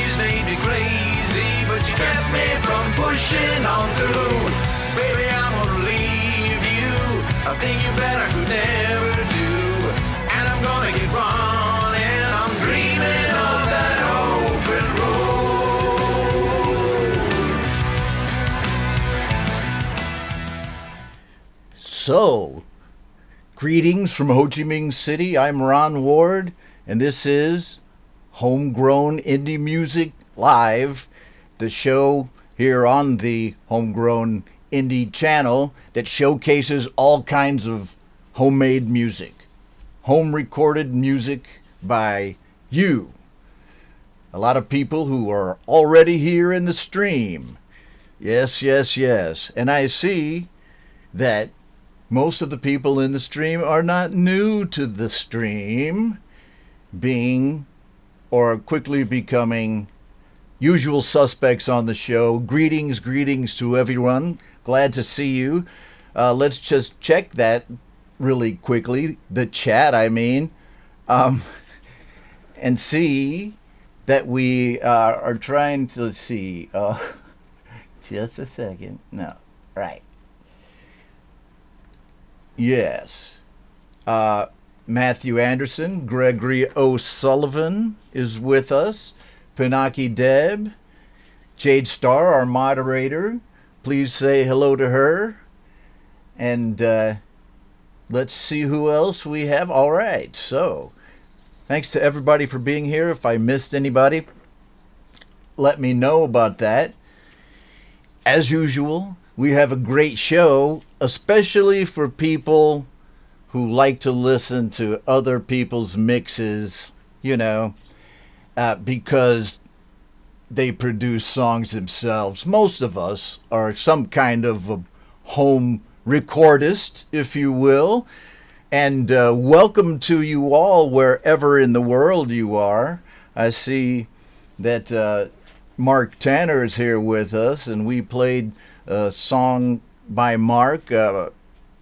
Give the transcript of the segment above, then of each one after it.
She's made me crazy, but she kept me from pushing on through. Baby, I'm gonna leave you a thing you better could never do. And I'm gonna get running, I'm dreaming of that open road. So, greetings from Ho Chi Minh City. I'm Ron Ward, and this is Homegrown Indie Music Live, the show here on the Homegrown Indie channel that showcases all kinds of homemade music, home recorded music by you. A lot of people who are already here in the stream. Yes, yes, yes. And I see that most of the people in the stream are not new to the stream, being or quickly becoming usual suspects on the show. Greetings to everyone. Glad to see you. Let's just check that really quickly, the chat, I mean, and see that we are trying to see. Just a second. No, right. Yes. Matthew Anderson, Gregory O'Sullivan is with us. Pinaki Deb, Jade Star, our moderator. Please say hello to her. And let's see who else we have. All right. So, thanks to everybody for being here. If I missed anybody, let me know about that. As usual, we have a great show, especially for people who like to listen to other people's mixes, you know, because they produce songs themselves. Most of us are some kind of a home recordist, if you will. And welcome to you all wherever in the world you are. I see that Mark Tanner is here with us, and we played a song by Mark,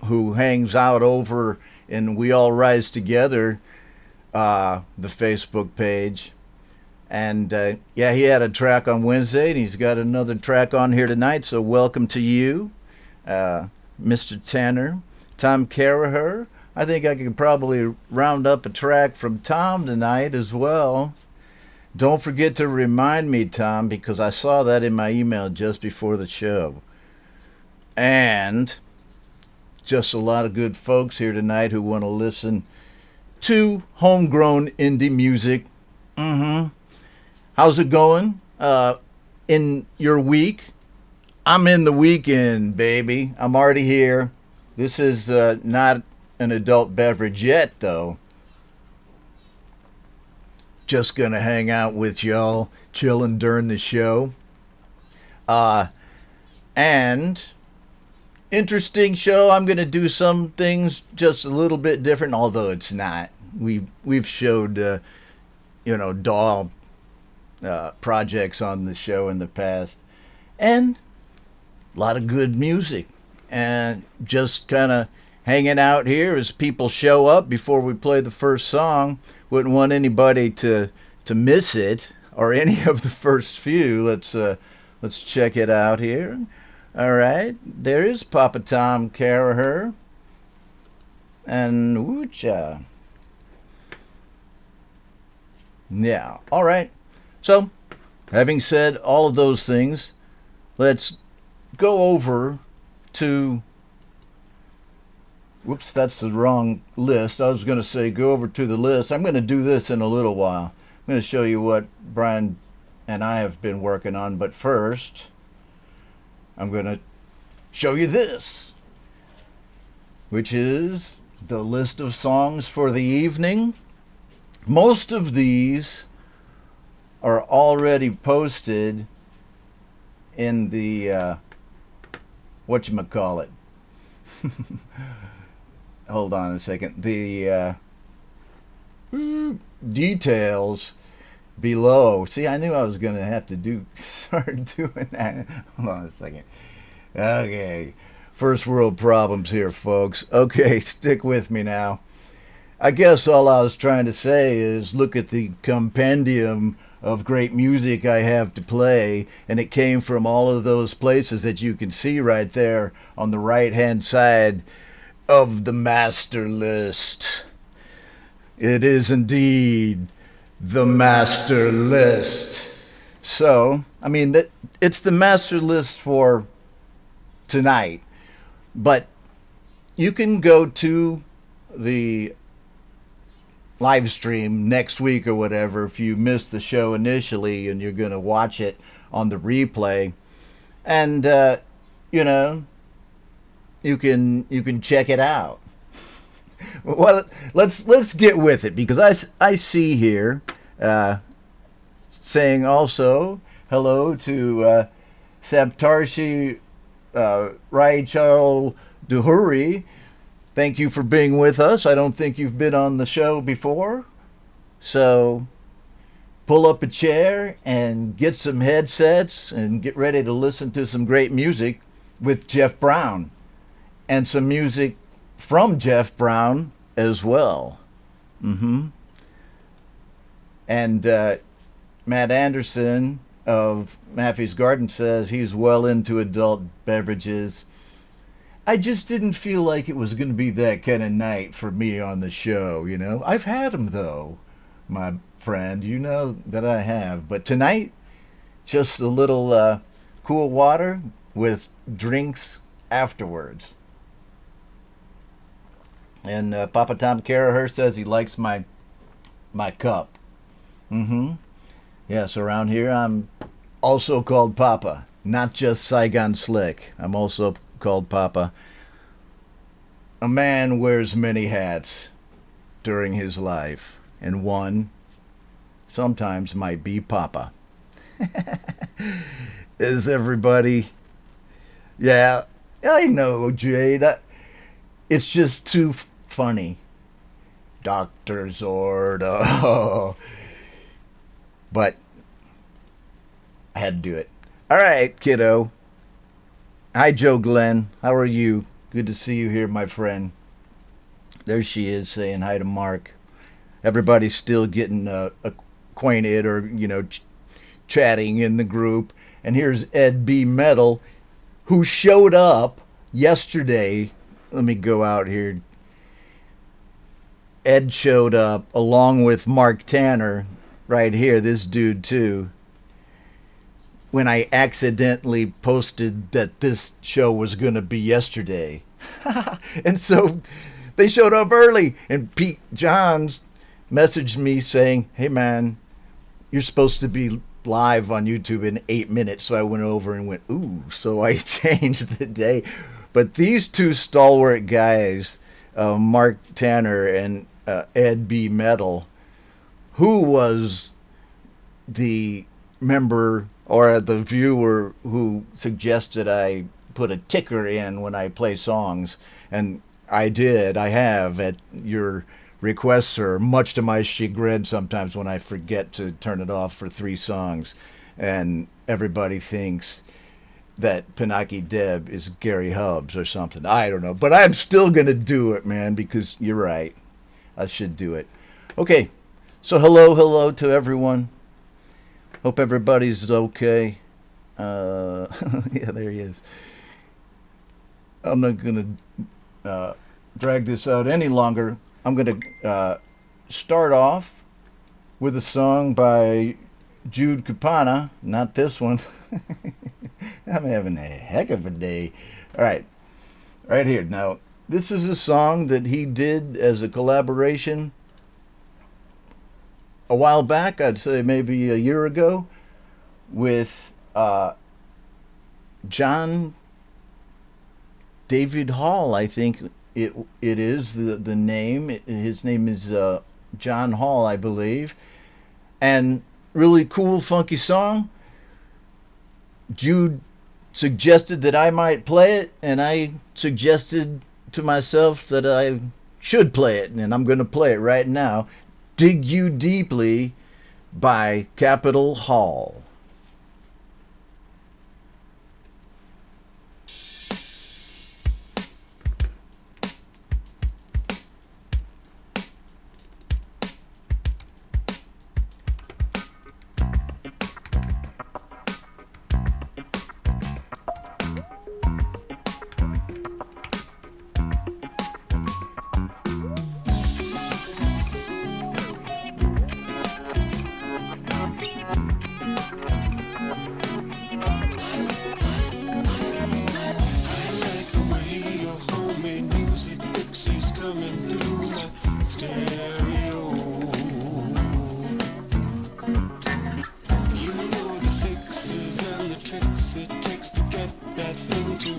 who hangs out over in We All Rise Together, the Facebook page. And yeah, he had a track on Wednesday, and he's got another track on here tonight, so welcome to you, Mr. Tanner. Tom Caraher. I think I could probably round up a track from Tom tonight as well. Don't forget to remind me, Tom, because I saw that in my email just before the show. And just a lot of good folks here tonight who want to listen to homegrown indie music. How's it going in your week? I'm in the weekend, baby. I'm already here. This is not an adult beverage yet, though. Just gonna hang out with y'all, chilling during the show. And interesting show. I'm gonna do some things just a little bit different, although it's not. We've showed DAW projects on the show in the past, and a lot of good music, and just kind of hanging out here as people show up before we play the first song. Wouldn't want anybody to miss it, or any of the first few. Let's check it out here. All right, there is Papa Tom Caraher and Woocha. Yeah, all right. So, having said all of those things, let's go over to... Whoops, that's the wrong list. I was going to say go over to the list. I'm going to do this in a little while. I'm going to show you what Brian and I have been working on. But first, I'm going to show you this, which is the list of songs for the evening. Most of these are already posted in the whatchamacallit. Hold on a second. The details below. See, I knew I was going to have to start doing that. Hold on a second. Okay. First world problems here, folks. Okay, stick with me now. I guess all I was trying to say is look at the compendium of great music I have to play, and it came from all of those places that you can see right there on the right-hand side of the master list. It is indeed the master list. So, I mean, it's the master list for tonight, but you can go to the live stream next week or whatever if you missed the show initially and you're going to watch it on the replay, and you know, you can check it out. Well, let's get with it, because I see here saying also hello to Saptarshi Raichal Duhuri. Thank you for being with us. I don't think you've been on the show before, so pull up a chair and get some headsets and get ready to listen to some great music with Jeff Brown, and some music from Jeff Brown as well. And Matt Anderson of Maffey's Garden says he's well into adult beverages. I just didn't feel like it was going to be that kind of night for me on the show, you know. I've had them, though, my friend. You know that I have. But tonight, just a little cool water with drinks afterwards. And Papa Tom Caraher says he likes my cup. Yes, around here I'm also called Papa, not just Saigon Slick. I'm also called Papa. A man wears many hats during his life, and one sometimes might be Papa. Is everybody? Yeah, I know, Jade. It's just too funny. Dr. Zord. Oh. But I had to do it. All right, kiddo. Hi, Joe Glenn. How are you? Good to see you here, my friend. There she is saying hi to Mark. Everybody's still getting acquainted, or, you know, chatting in the group. And here's Ed B. Metal, who showed up yesterday. Let me go out here. Ed showed up along with Mark Tanner right here, this dude too, when I accidentally posted that this show was going to be yesterday. And so they showed up early, and Pete Johns messaged me saying, hey man, you're supposed to be live on YouTube in 8 minutes. So I went over and went, ooh, so I changed the day. But these two stalwart guys, Mark Tanner and Ed B. Metal, who was the member or the viewer who suggested I put a ticker in when I play songs. And I did. I have, at your request, sir, much to my chagrin sometimes when I forget to turn it off for 3 songs. And everybody thinks that Pinocchio Deb is Gary Hubbs or something. I don't know. But I'm still going to do it, man, because you're right. I should do it. Okay. So hello to everyone. Hope everybody's okay. Yeah, there he is. I'm not going to drag this out any longer. I'm going to start off with a song by Jude Capana. Not this one. I'm having a heck of a day. All right. Right here. Now, this is a song that he did as a collaboration a while back, I'd say maybe a year ago, with John David Hall, I think it is the name. His name is John Hall, I believe. And really cool, funky song. Jude suggested that I might play it, and I suggested to myself that I should play it, and I'm going to play it right now. Dig You Deeply by Capitol Hall. It's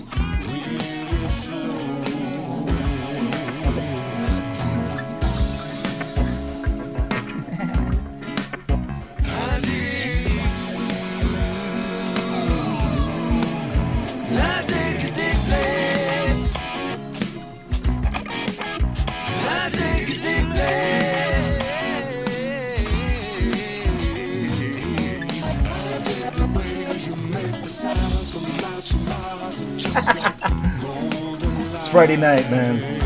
Friday night, man.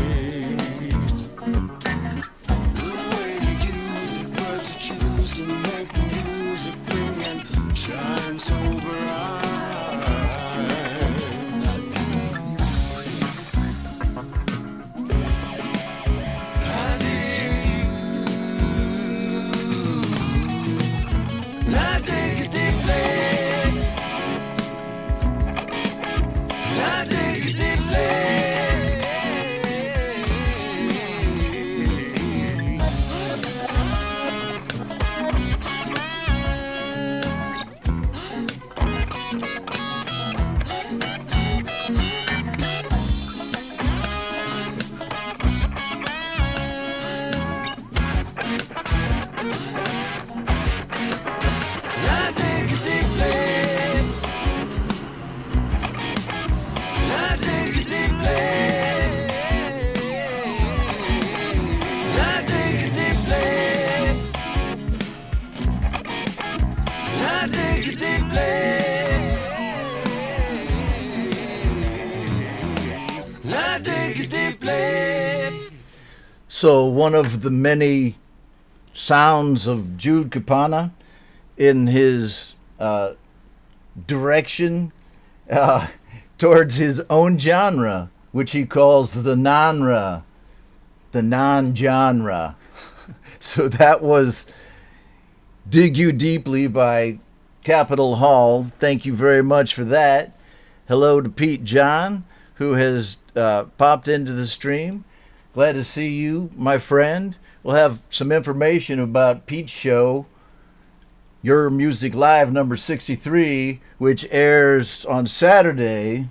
So one of the many sounds of Jude Kapana in his direction towards his own genre, which he calls the non-genre. So that was Dig You Deeply by Capitol Hall. Thank you very much for that. Hello to Pete John, who has popped into the stream. Glad to see you, my friend. We'll have some information about Pete's show, Your Music Live number 63, which airs on Saturday,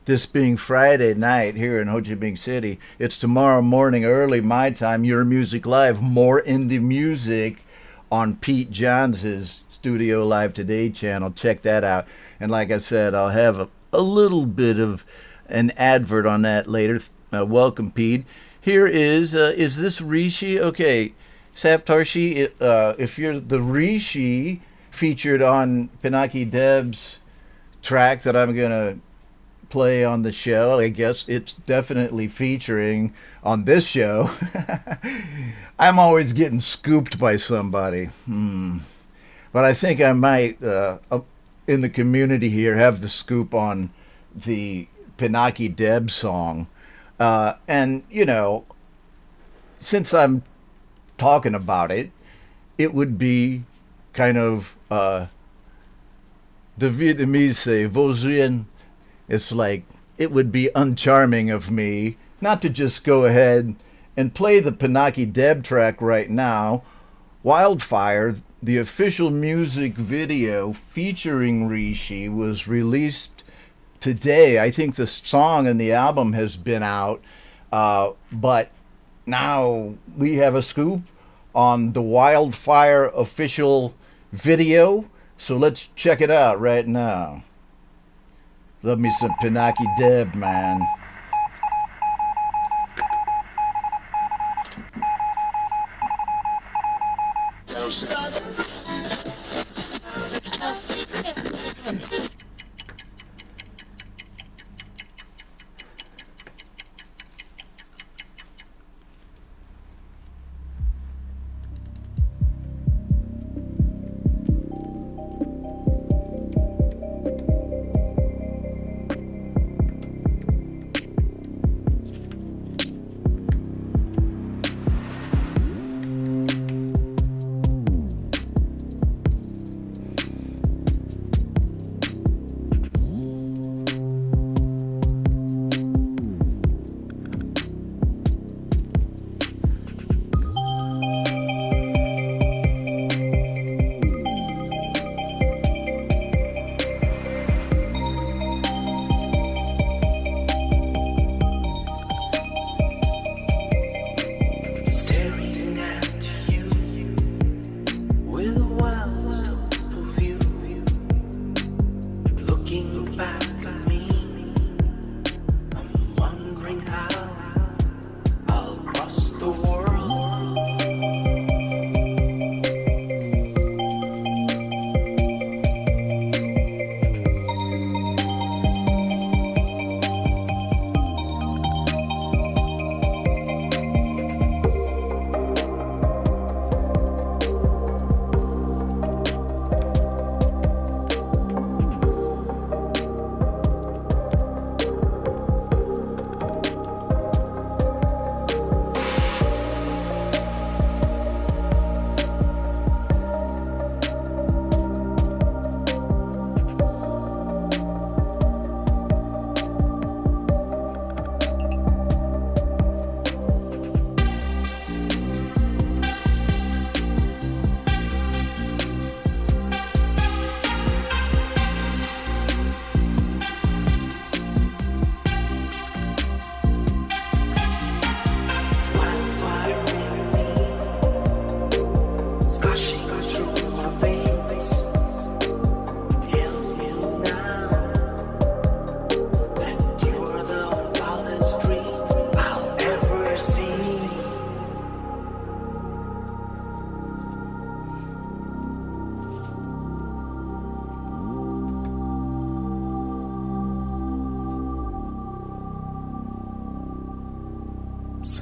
this being Friday night here in Ho Chi Minh City. It's tomorrow morning early, my time, Your Music Live, more indie music on Pete John's Studio Live Today channel. Check that out. And like I said, I'll have a little bit of an advert on that later. Welcome, Pete. Here is this Rishi? Okay, Saptarshi, if you're the Rishi featured on Pinaki Deb's track that I'm going to play on the show, I guess it's definitely featuring on this show. I'm always getting scooped by somebody. But I think I might, in the community here, have the scoop on the Pinaki Deb song. And, you know, since I'm talking about it, it would be kind of the Vietnamese say, vô duyên. It's like, it would be uncharming of me not to just go ahead and play the Pinaki Deb track right now. Wildfire, the official music video featuring Rishi, was released today. I think the song and the album has been out, but now we have a scoop on the Wildfire official video, so let's check it out right now. Love me some Pinaki Deb, man.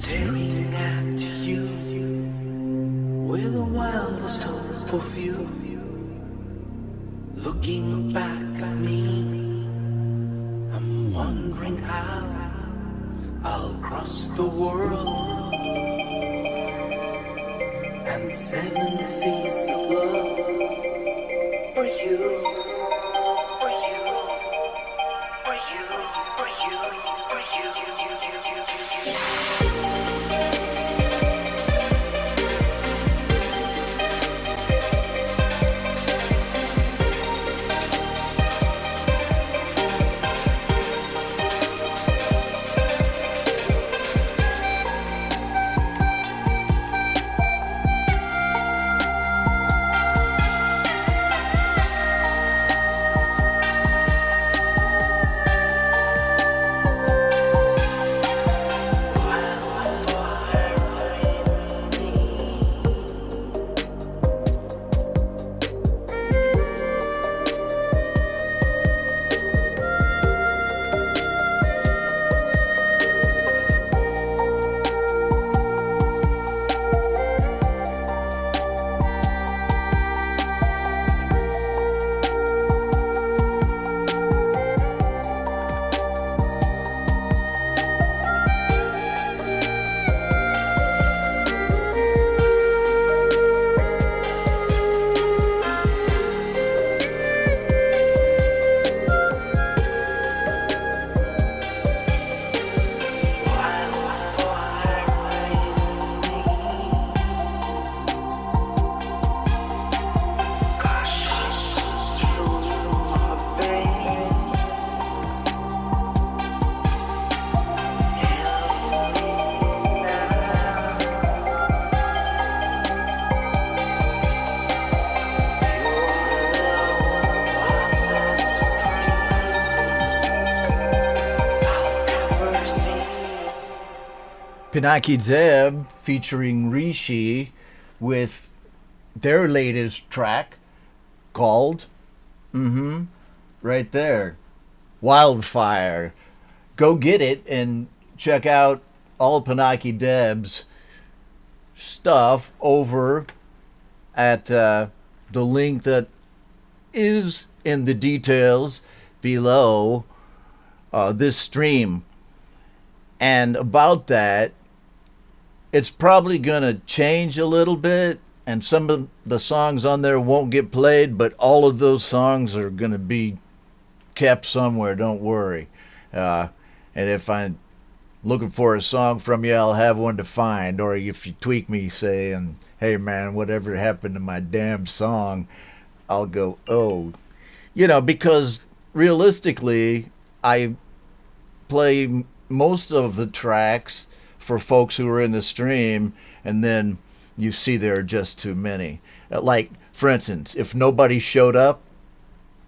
staring at you with the wildest hope of you. Looking back at me, I'm wondering how I'll cross the world and 7 seas of love for you. Pinaki Zeb featuring Rishi with their latest track called, right there, Wildfire. Go get it and check out all Pinaki Deb's stuff over at the link that is in the details below this stream. And about that, it's probably going to change a little bit, and some of the songs on there won't get played, but all of those songs are going to be kept somewhere, don't worry. And if I'm looking for a song from you, I'll have one to find. Or if you tweak me saying, hey man, whatever happened to my damn song, I'll go, oh. You know, because realistically, I play most of the tracks for folks who are in the stream, and then you see there are just too many. Like, for instance, if nobody showed up,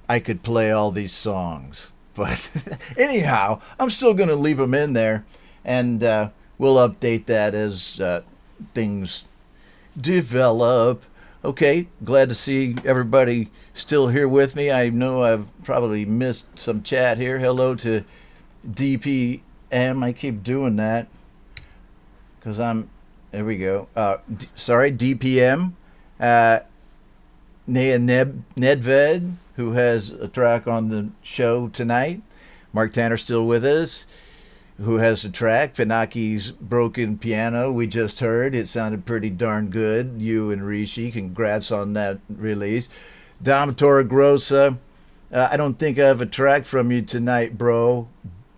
I could play all these songs. But anyhow, I'm still going to leave them in there, and we'll update that as things develop. Okay, glad to see everybody still here with me. I know I've probably missed some chat here. Hello to DPM. I keep doing that because there we go. Sorry, DPM. Naya Nedved, who has a track on the show tonight. Mark Tanner still with us, who has a track. Pinaki's Broken Piano, we just heard. It sounded pretty darn good. You and Rishi, congrats on that release. Dom Torregrossa, I don't think I have a track from you tonight, bro,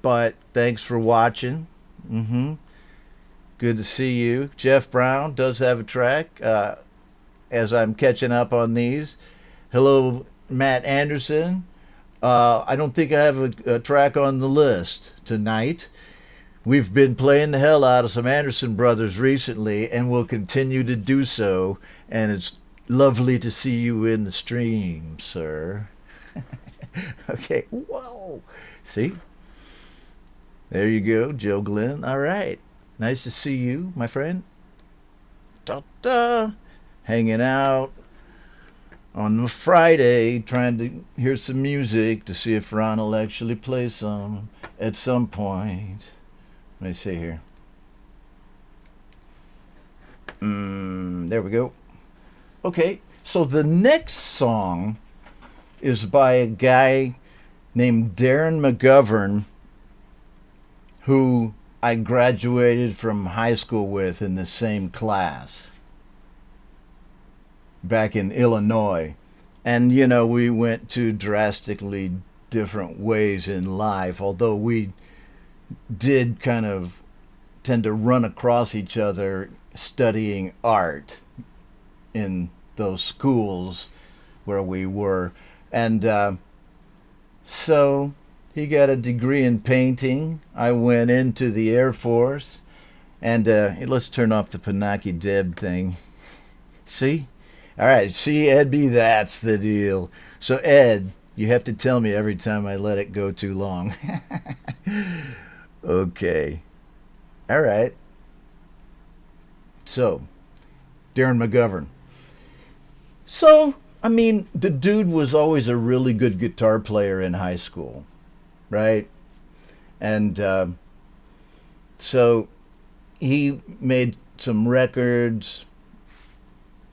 but thanks for watching. Good to see you. Jeff Brown does have a track as I'm catching up on these. Hello, Matt Anderson. I don't think I have a track on the list tonight. We've been playing the hell out of some Anderson Brothers recently, and we'll continue to do so. And it's lovely to see you in the stream, sir. Okay. Whoa. See? There you go, Joe Glenn. All right. Nice to see you, my friend. Ta-ta. Hanging out on a Friday, trying to hear some music to see if Ron will actually play some at some point. Let me see here. There we go. Okay, so the next song is by a guy named Darren Mcgovern, who I graduated from high school with in the same class back in Illinois. And, you know, we went to drastically different ways in life, although we did kind of tend to run across each other studying art in those schools where we were. And so he got a degree in painting. I went into the Air Force. And let's turn off the Pinocchio Deb thing. See? All right, see, Edby, that's the deal. So, Ed, you have to tell me every time I let it go too long. Okay. All right. So, Darren Mcgovern. So, I mean, the dude was always a really good guitar player in high school, right? And so he made some records,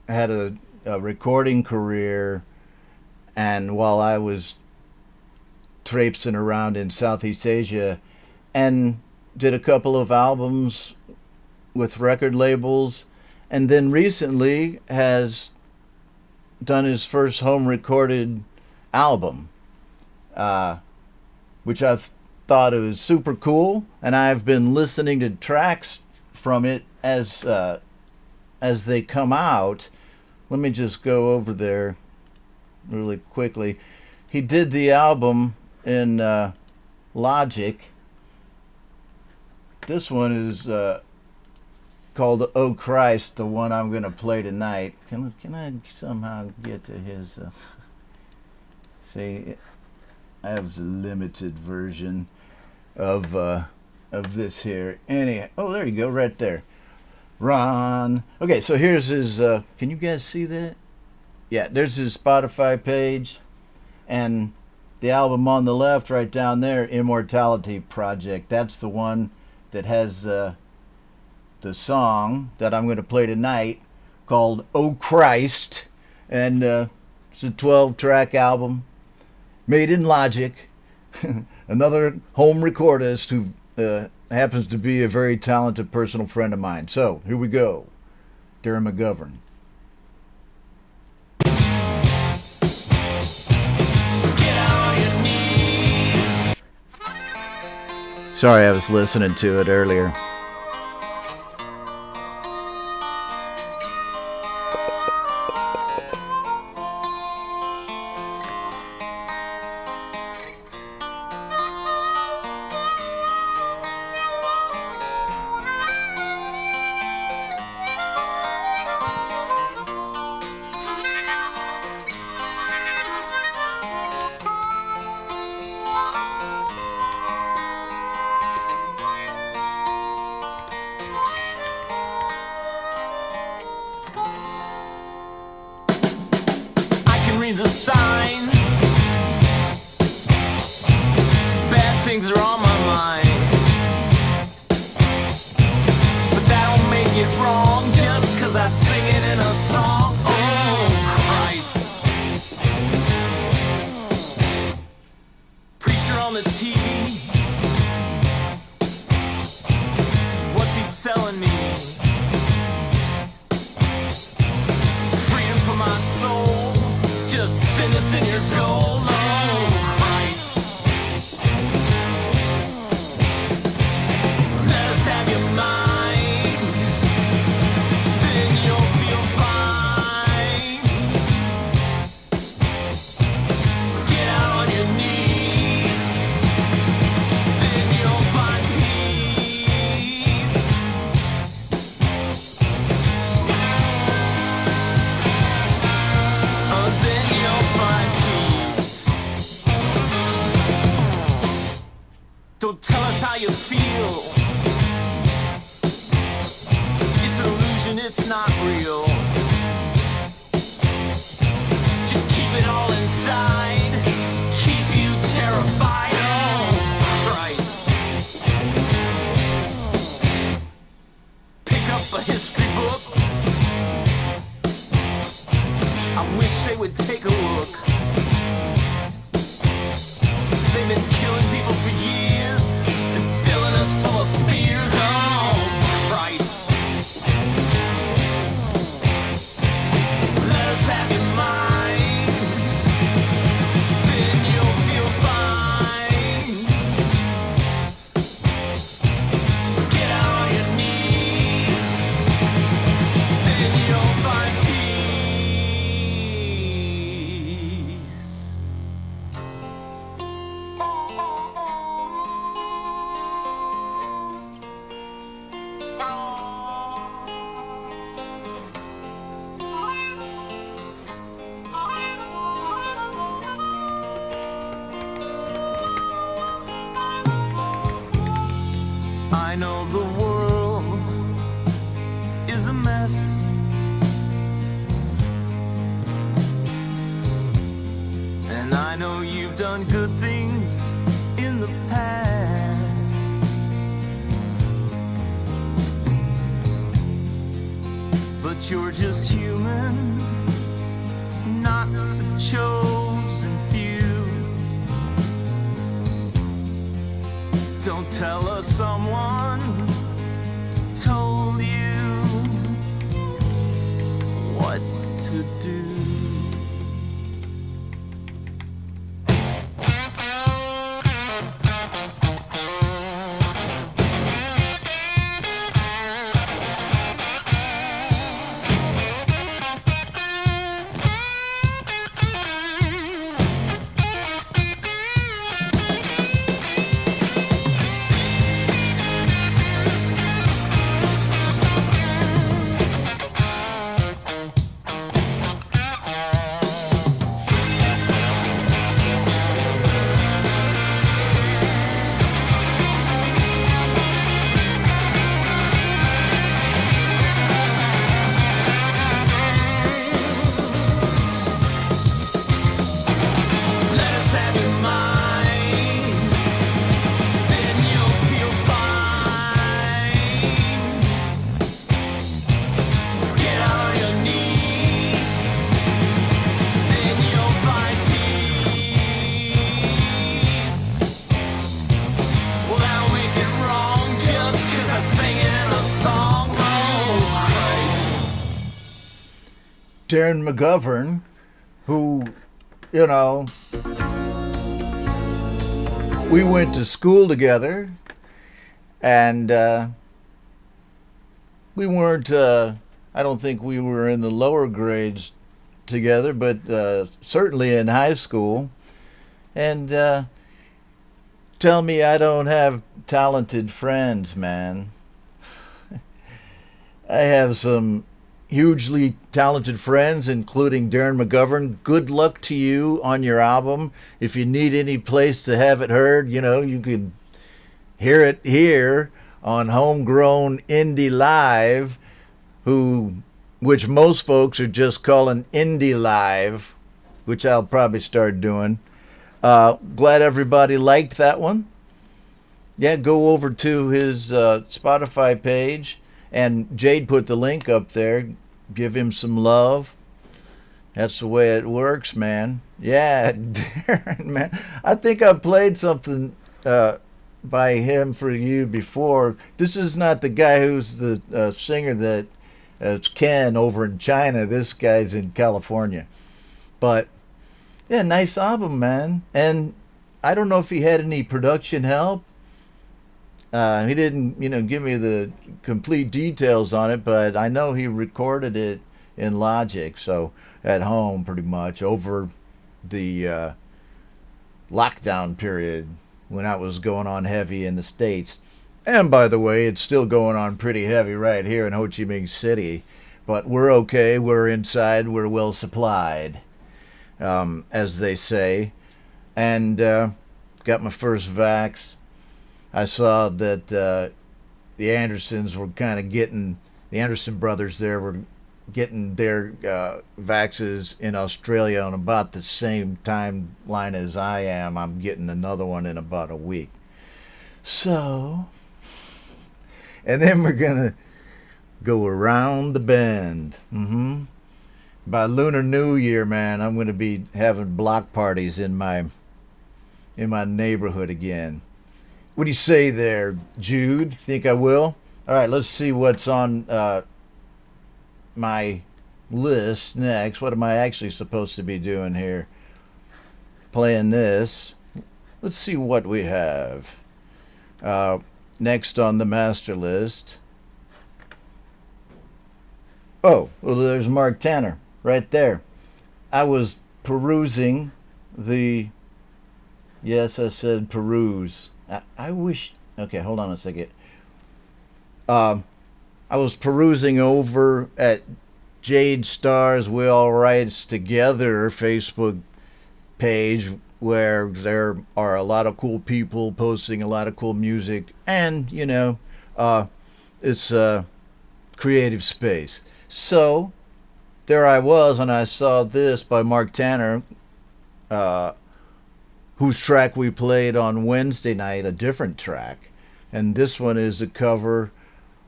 had a recording career, and while I was traipsing around in Southeast Asia, and did a couple of albums with record labels, and then recently has done his first home recorded album, which I thought it was super cool, and I've been listening to tracks from it as they come out. Let me just go over there really quickly. He did the album in Logic. This one is called "Oh Christ," the one I'm going to play tonight. Can I somehow get to his? See, I have the limited version of this here. Oh, there you go, right there. Ron. Okay, so here's his. Can you guys see that? Yeah, there's his Spotify page, and the album on the left, right down there, Immortality Project. That's the one that has the song that I'm going to play tonight called "Oh Christ," and it's a 12-track album made in Logic. Another home recordist who happens to be a very talented personal friend of mine. So here we go, Durham Mcgovern. Sorry, I was listening to it earlier. The signs, bad things are on my mind, but that don't make it wrong just 'cause I sing it in a song. Oh Christ, preacher on the TV, what's he selling me? Freedom for my soul, just send us in your goal, oh Christ. Let us have your mind, then you'll feel fine. Get out on your knees, then you'll find peace. Then you'll find peace. Don't tell us how you feel. It's an illusion, it's not real. Just keep it all inside. Keep you terrified. Oh Christ. Pick up a history book. done good things in the past. But you're just human, not the chosen few. Don't tell us someone told you what to do. Darren Mcgovern, who, you know, we went to school together, and we weren't, I don't think we were in the lower grades together, but certainly in high school. And tell me I don't have talented friends, man. I have some hugely talented friends, including Darren Mcgovern. Good luck to you on your album. If you need any place to have it heard, you know, you can hear it here on Homegrown Indie Live, which most folks are just calling Indie Live, which I'll probably start doing. Glad everybody liked that one. Yeah, go over to his Spotify page. And Jade put the link up there. Give him some love. That's the way it works, man. Yeah, Darren, man. I think I played something by him for you before. This is not the guy who's the singer that it's Ken over in China. This guy's in California. But, yeah, nice album, man. And I don't know if he had any production help. He didn't, give me the complete details on it, but I know he recorded it in Logic, so at home pretty much over the lockdown period when that was going on heavy in the States. And by the way, it's still going on pretty heavy right here in Ho Chi Minh City, but we're okay. We're inside. We're well supplied, as they say. And got my first vax. I saw that the Andersons were kind of getting, the Anderson brothers there were getting their vaxes in Australia on about the same timeline as I am. I'm getting another one in about a week. So, and then we're going to go around the bend. By Lunar New Year, man, I'm going to be having block parties in my neighborhood again. What do you say there, Jude? Think I will? All right, let's see what's on my list next. What am I actually supposed to be doing here? Playing this. Let's see what we have. Next on the master list. Oh, well, there's Mark Tanner right there. I was perusing the... Yes, I said peruse. I wish... Okay, hold on a second. I was perusing over at Jade Star's We All Rights Together Facebook page, where there are a lot of cool people posting a lot of cool music, and, it's a creative space. So, there I was, and I saw this by Mark Tanner, whose track we played on Wednesday night, a different track. And this one is a cover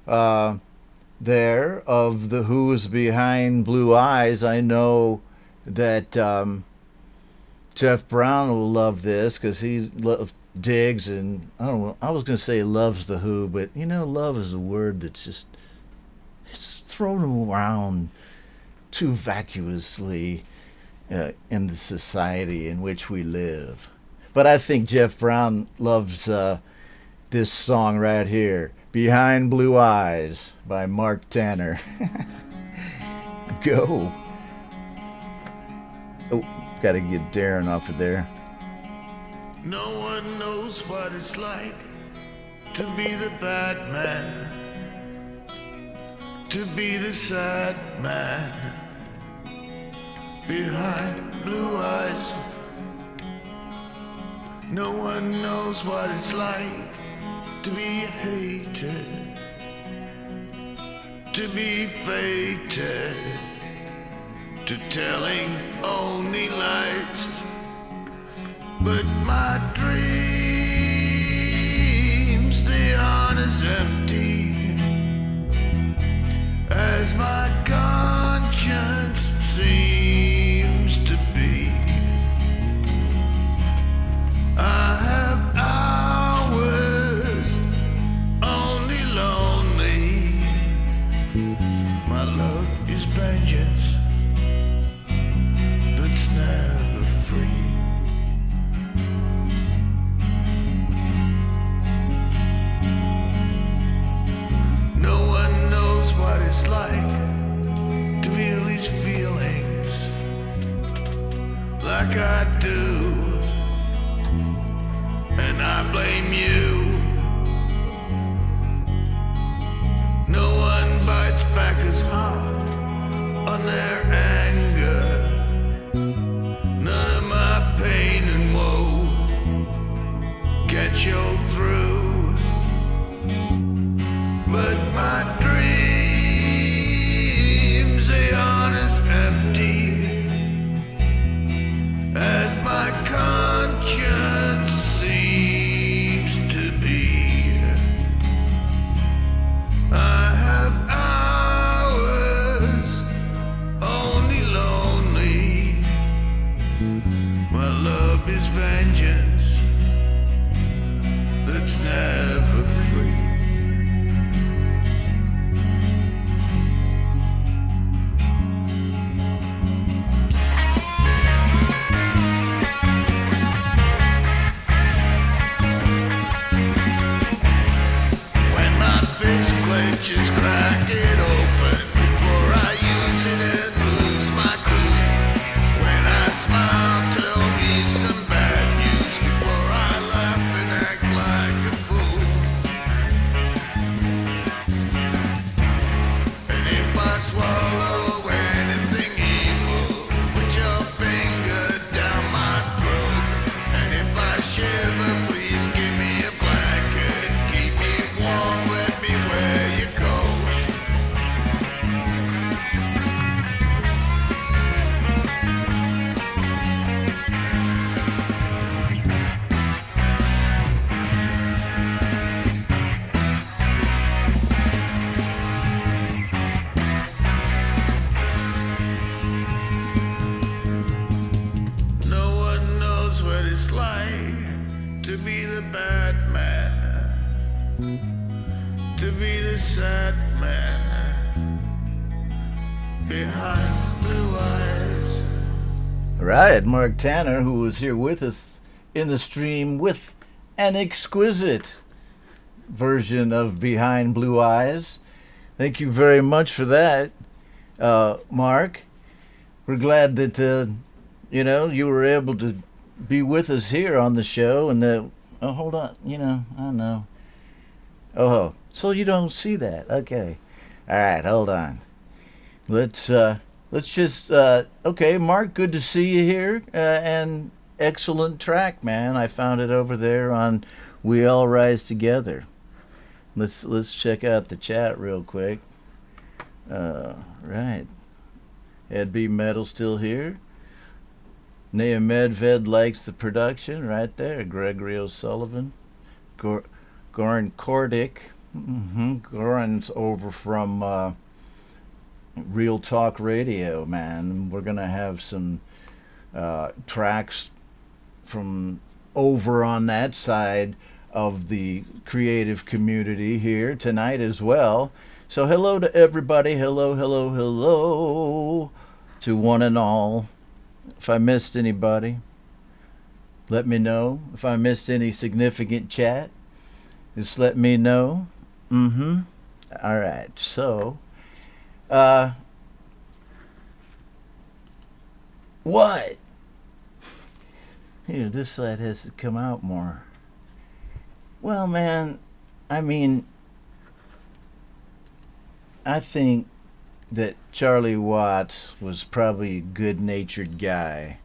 there of the Who's Behind Blue Eyes. I know that Jeff Brown will love this because he digs, and I don't know, I was going to say loves the Who, but love is a word that's just, it's thrown around too vacuously in the society in which we live. But I think Jeff Brown loves this song right here, Behind Blue Eyes by Mark Tanner. Go. Oh, gotta get Darren off of there. No one knows what it's like to be the bad man, to be the sad man behind blue eyes. No one knows what it's like to be hated, to be fated, to telling only lies. But my dreams, they aren't as empty as my conscience seems to be. I have hours only lonely. My love is vengeance that's never free. It's like to feel these feelings like I do, and I blame you. No one bites back as hard on their anger. None of my pain and woe can show through, but my dreams, they aren't as empty as my conscience seems to be. I have hours only lonely. My love is vengeance that's never free. Just crack it open before I use it and lose my cool. When I smile, tell me some bad news before I laugh and act like a fool. And if I swallow anything evil, put your finger down my throat. And if I shiver, please give me a blanket, keep me warm, let me wear your coat. No one knows what it's like to be the bad man, to be the sad man behind blue eyes. All right, Mark Tanner, who was here with us in the stream with an exquisite version of Behind Blue Eyes. Thank you very much for that, Mark. We're glad that you were able to be with us here on the show. And oh, hold on, I don't know. Oh, so you don't see that? Okay. All right, hold on. Let's just okay, Mark, good to see you here, and excellent track, man. I found it over there on We All Rise Together. Let's check out the chat real quick. Right. Ed B. Metal still here. Nea Medved likes the production right there. Gregory O'Sullivan. Goran Kordic. Goran's over from Real Talk Radio, man. We're going to have some tracks from over on that side of the creative community here tonight as well. So hello to everybody. Hello, hello, hello to one and all. If I missed anybody, let me know. If I missed any significant chat, just let me know. All right. So, what? Here, this side has to come out more. Well, man, I mean, I think that Charlie Watts was probably a good-natured guy.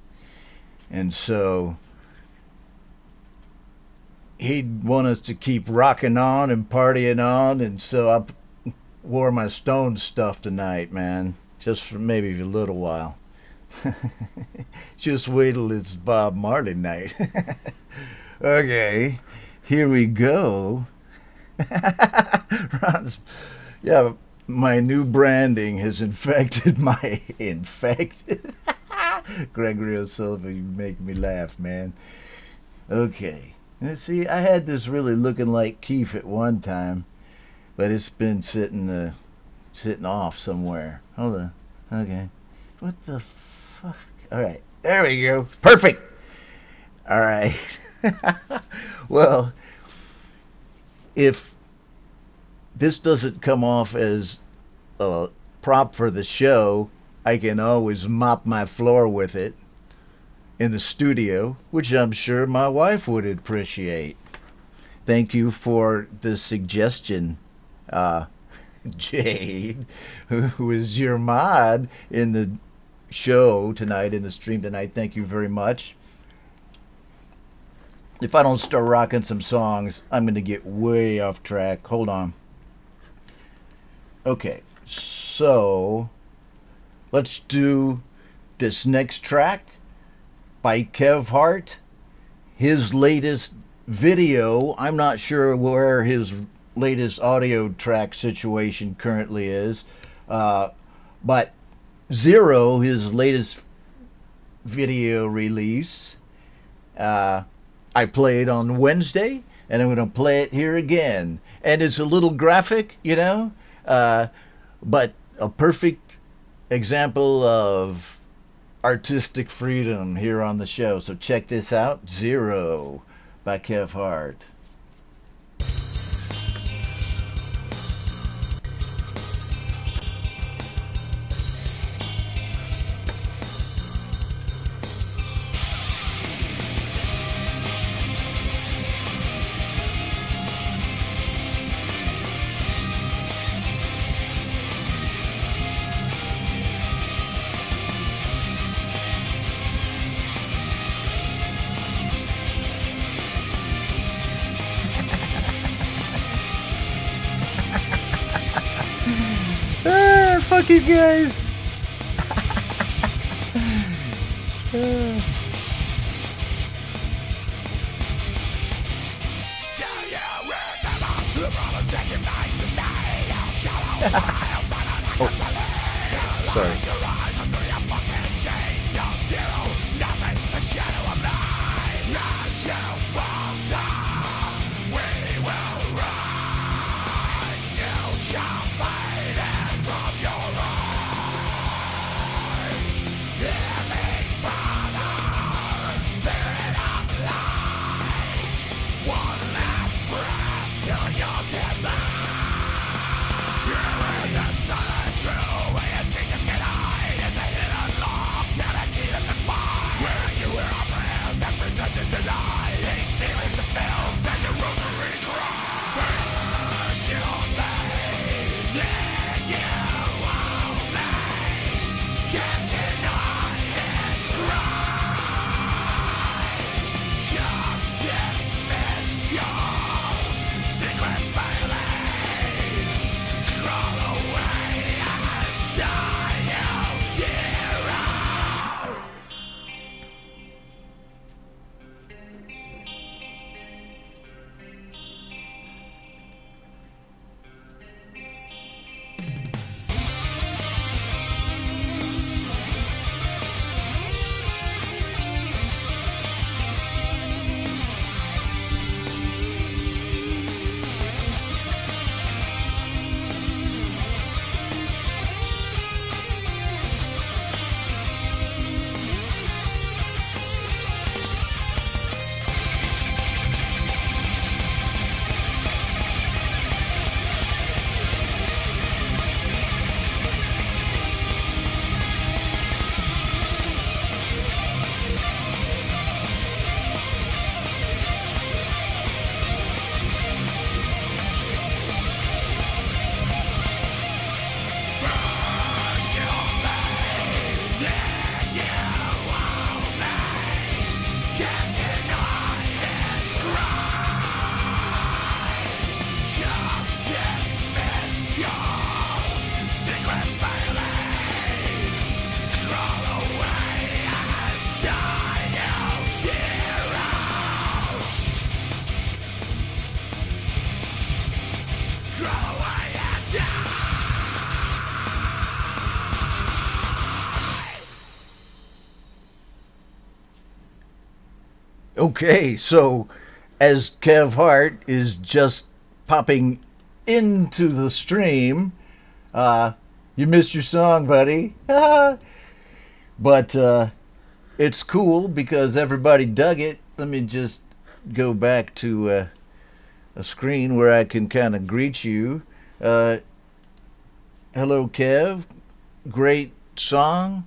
And so he'd want us to keep rocking on and partying on. And so I wore my Stone stuff tonight, man, just for maybe a little while. Just wait till it's Bob Marley night. Okay, here we go. Ron's, yeah, my new branding has infected my infected. Gregory O'Sullivan, you make me laugh, man. Okay, let's see. I had this really looking like Keith at one time, but it's been sitting off somewhere. Hold on. Okay, what the fuck? All right, there we go. Perfect. All right. Well, if this doesn't come off as a prop for the show, I can always mop my floor with it in the studio, which I'm sure my wife would appreciate. Thank you for the suggestion, Jade, who is your mod in the show tonight, in the stream tonight. Thank you very much. If I don't start rocking some songs, I'm going to get way off track. Hold on. Okay, so let's do this next track by Kev Hart. His latest video, I'm not sure where his latest audio track situation currently is, but Zero, his latest video release, I played on Wednesday, and I'm going to play it here again. And it's a little graphic, you know, but a perfect example of artistic freedom here on the show. So check this out, Zero by Kev Hart. Fuck you guys. Yeah! Okay, so as Kev Hart is just popping into the stream, you missed your song, buddy. But it's cool because everybody dug it. Let me just go back to a screen where I can kind of greet you. Hello, Kev. Great song.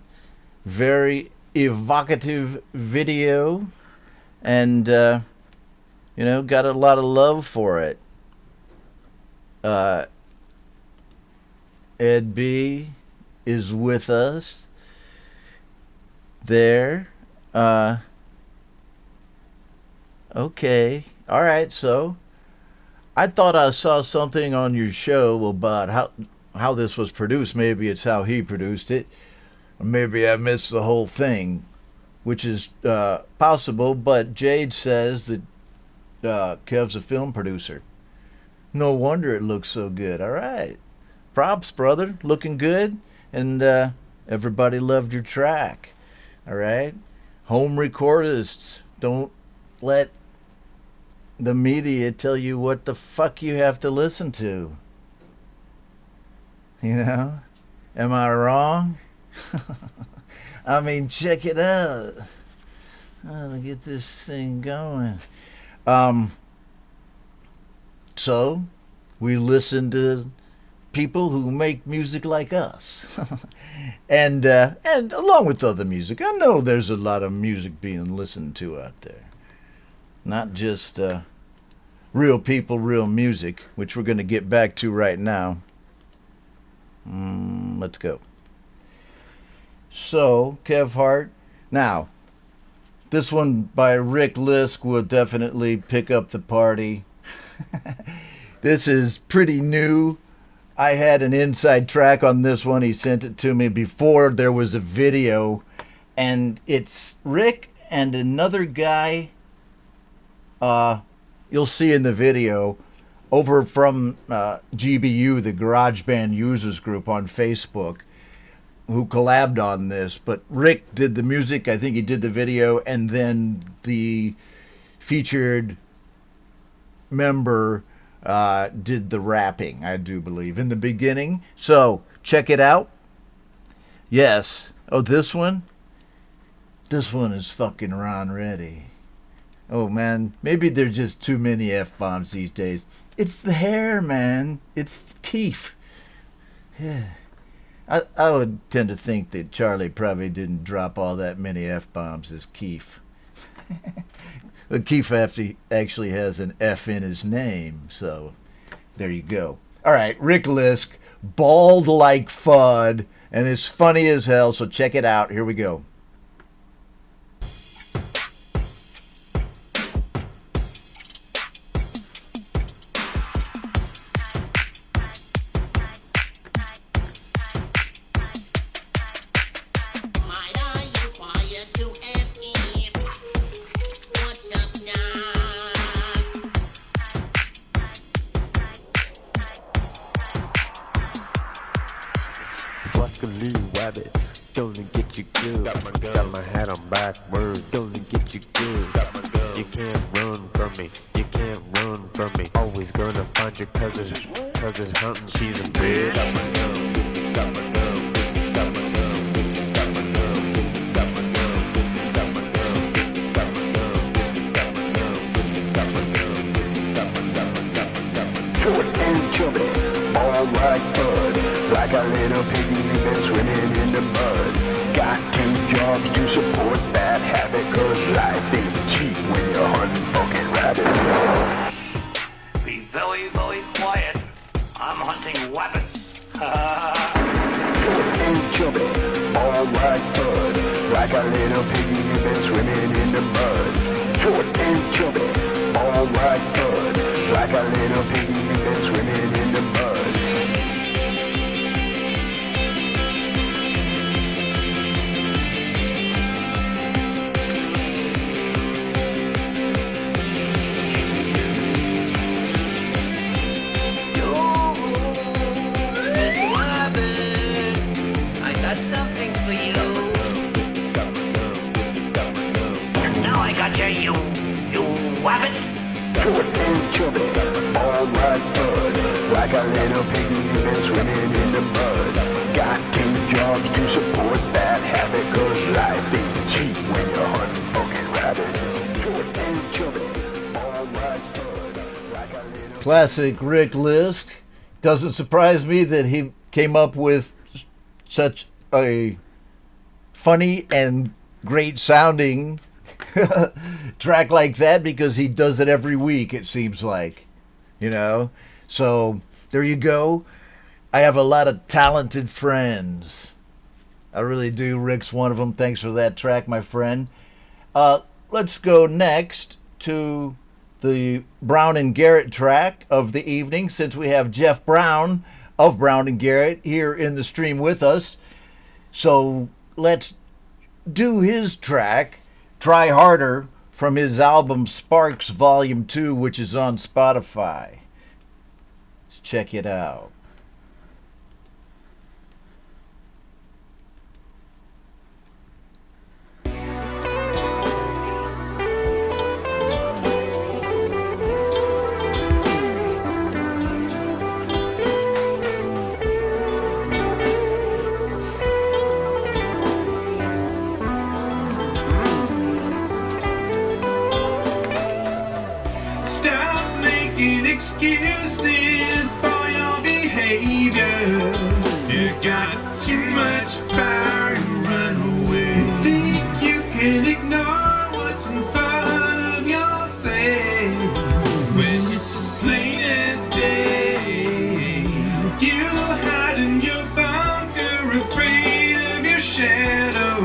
Very evocative video. And, got a lot of love for it. Ed B is with us there. Okay. All right. So I thought I saw something on your show about how this was produced. Maybe it's how he produced it. Or maybe I missed the whole thing, which is possible. But Jade says that Kev's a film producer. No wonder it looks so good. All right. Props, brother. Looking good. And everybody loved your track. All right. Home recordists, don't let the media tell you what the fuck you have to listen to. You know? Am I wrong? I mean, check it out. I'll get this thing going. So, we listen to people who make music like us. and along with other music, I know there's a lot of music being listened to out there. Not just real people, real music, which we're going to get back to right now. Let's go. So, Kev Hart. Now, this one by Rick Lisk will definitely pick up the party. This is pretty new. I had an inside track on this one. He sent it to me before there was a video. And it's Rick and another guy you'll see in the video over from GBU, the GarageBand Users Group on Facebook, who collabed on this. But Rick did the music, I think he did the video, and then the featured member did the rapping, I do believe, in the beginning. So, check it out. Yes. Oh, this one? This one is fucking Ron Reddy. Oh, man. Maybe there's just too many F-bombs these days. It's the hair, man. It's Keith. Yeah. I would tend to think that Charlie probably didn't drop all that many F-bombs as Keith. But Keith actually has an F in his name, so there you go. All right, Rick Lisk, bald like Fudd, and it's funny as hell, so check it out. Here we go. You. Short and chubby, all right bud. Like a little piggy who's been swimming in the mud. Got 2 jobs to support that habit, 'cause life ain't cheap when you're hunting fucking rabbits. Short and chubby, all right bud. Like a little... Classic Rick Lisk. Doesn't surprise me that he came up with such a funny and great sounding track like that, because he does it every week, it seems like, you know. So there you go. I have a lot of talented friends. I really do. Rick's one of them. Thanks for that track, my friend. Let's go next to the Brown and Garrett track of the evening, since we have Jeff Brown of Brown and Garrett here in the stream with us. So let's do his track, Try Harder, from his album Sparks Volume 2, which is on Spotify. Let's check it out. Stop making excuses for your behavior. You got too much power to run away. You think you can ignore what's in front of your face when it's as plain as day. You hide in your bunker, afraid of your shadow.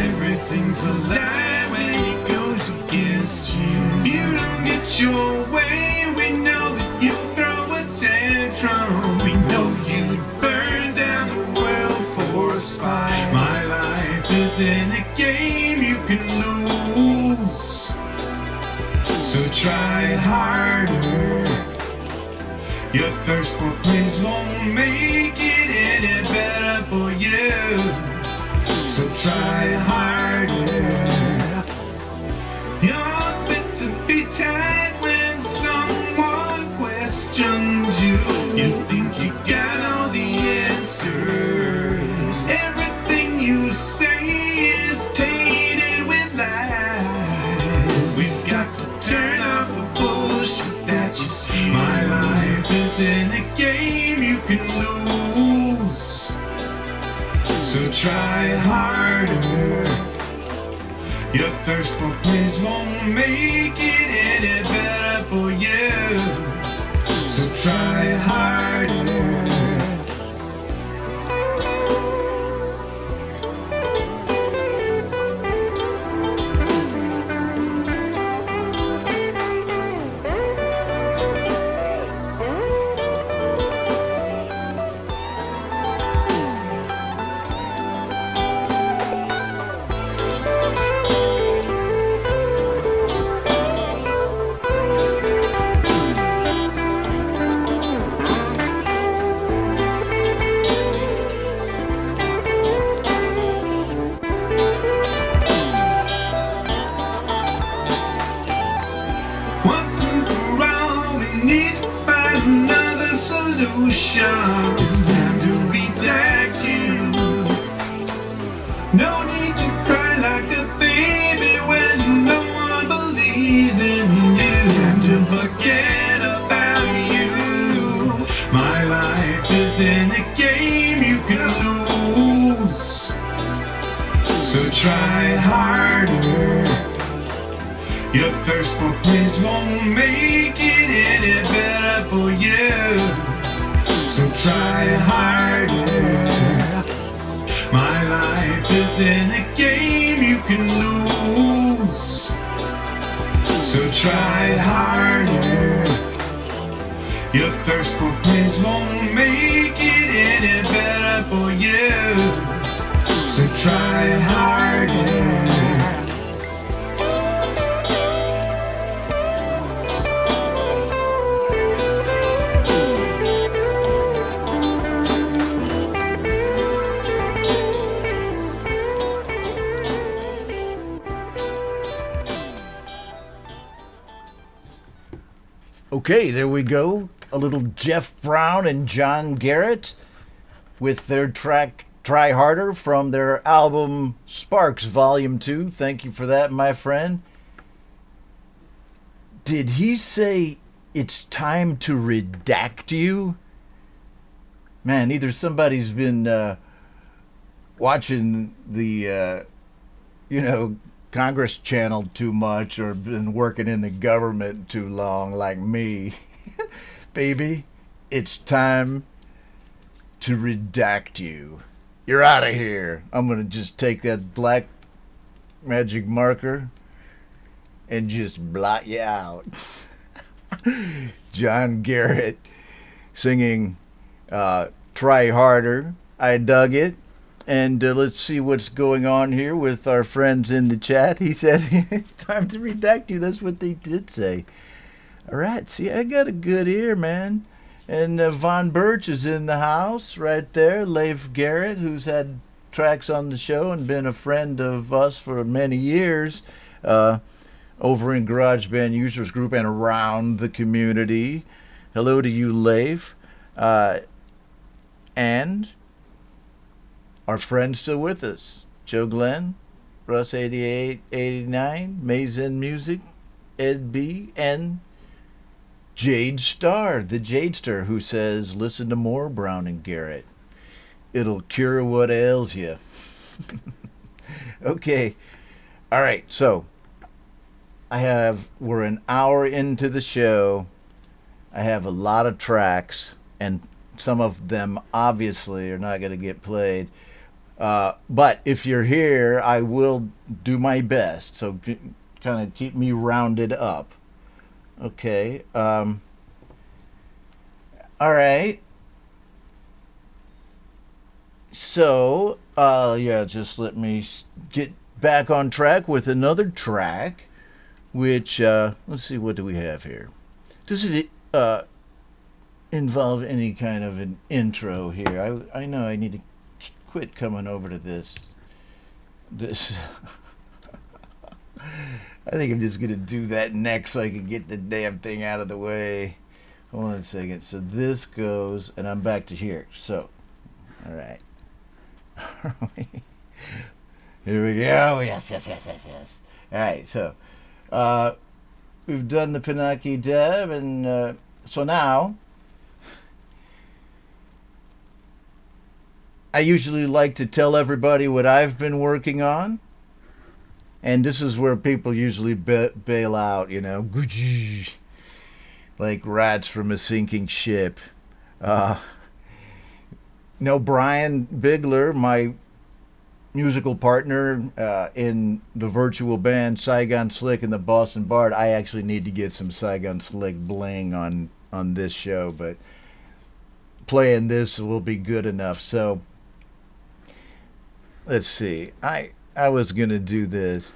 Everything's a lie when it goes against you. You don't get your way, we know that you'll throw a tantrum. We know you'd burn down the world for a spy. My life is in a game you can lose, so try harder. Your thirst for praise won't make it any better for you, so try harder. You're fit to be tied when someone questions you. You think you got all the answers. Everything you say is tainted with lies. We've got to turn off the bullshit that you spew. My life is in a game you can lose, so try harder. Your thirst for praise won't make it any better for you, so try harder. Once and for all, we need to find another solution. It's time to redact you. No need to cry like a baby when no one believes in you. It's time to forget about you. My life is in a game you can lose, so try harder. Your thirst for praise won't make it any better for you, so try harder. My life is in a game you can lose, so try harder. Your thirst for praise won't make it any better for you, so try harder. Okay, there we go. A little Jeff Brown and John Garrett with their track Try Harder from their album Sparks Volume 2. Thank you for that, my friend. Did he say it's time to redact you? Man, either somebody's been watching the, Congress channel too much or been working in the government too long like me. Baby, it's time to redact you. You're out of here. I'm going to just take that black magic marker and just blot you out. John Garrett singing Try Harder. I dug it. And let's see what's going on here with our friends in the chat. He said, it's time to redact you. That's what they did say. All right. See, I got a good ear, man. And Von Birch is in the house right there. Leif Garrett, who's had tracks on the show and been a friend of us for many years over in GarageBand Users Group and around the community. Hello to you, Leif. And our friends still with us. Joe Glenn, Russ 8889, Mazen Music, Ed B, and Jade Star, the Jadester, who says, listen to more Brown and Garrett. It'll cure what ails you. Okay. All right. So we're an hour into the show. I have a lot of tracks, and some of them obviously are not going to get played. But if you're here, I will do my best. So kind of keep me rounded up. Okay. All right. So, just let me get back on track with another track, which, let's see, what do we have here? Does it involve any kind of an intro here? I know I need to quit coming over to this. I think I'm just going to do that next so I can get the damn thing out of the way. Hold on a second. So this goes, and I'm back to here. So, all right. Here we go. Yes. All right, so we've done the Pinocchio Deb, and so now I usually like to tell everybody what I've been working on. And this is where people usually bail out, like rats from a sinking ship. Brian Bigler, my musical partner in the virtual band Saigon Slick and the Boston Bard, I actually need to get some Saigon Slick bling on this show, but playing this will be good enough. So let's see. I was going to do this.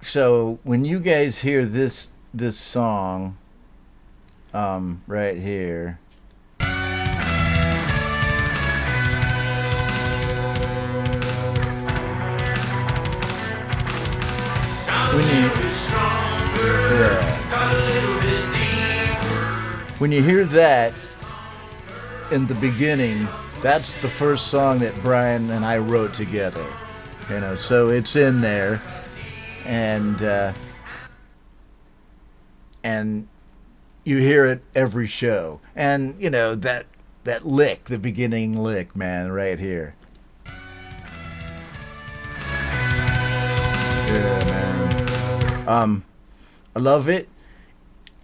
So when you guys hear this song right here, when you hear that in the beginning, that's the first song that Brian and I wrote together, so it's in there, and you hear it every show, and that lick, the beginning lick, man, right here. Yeah, man. I love it.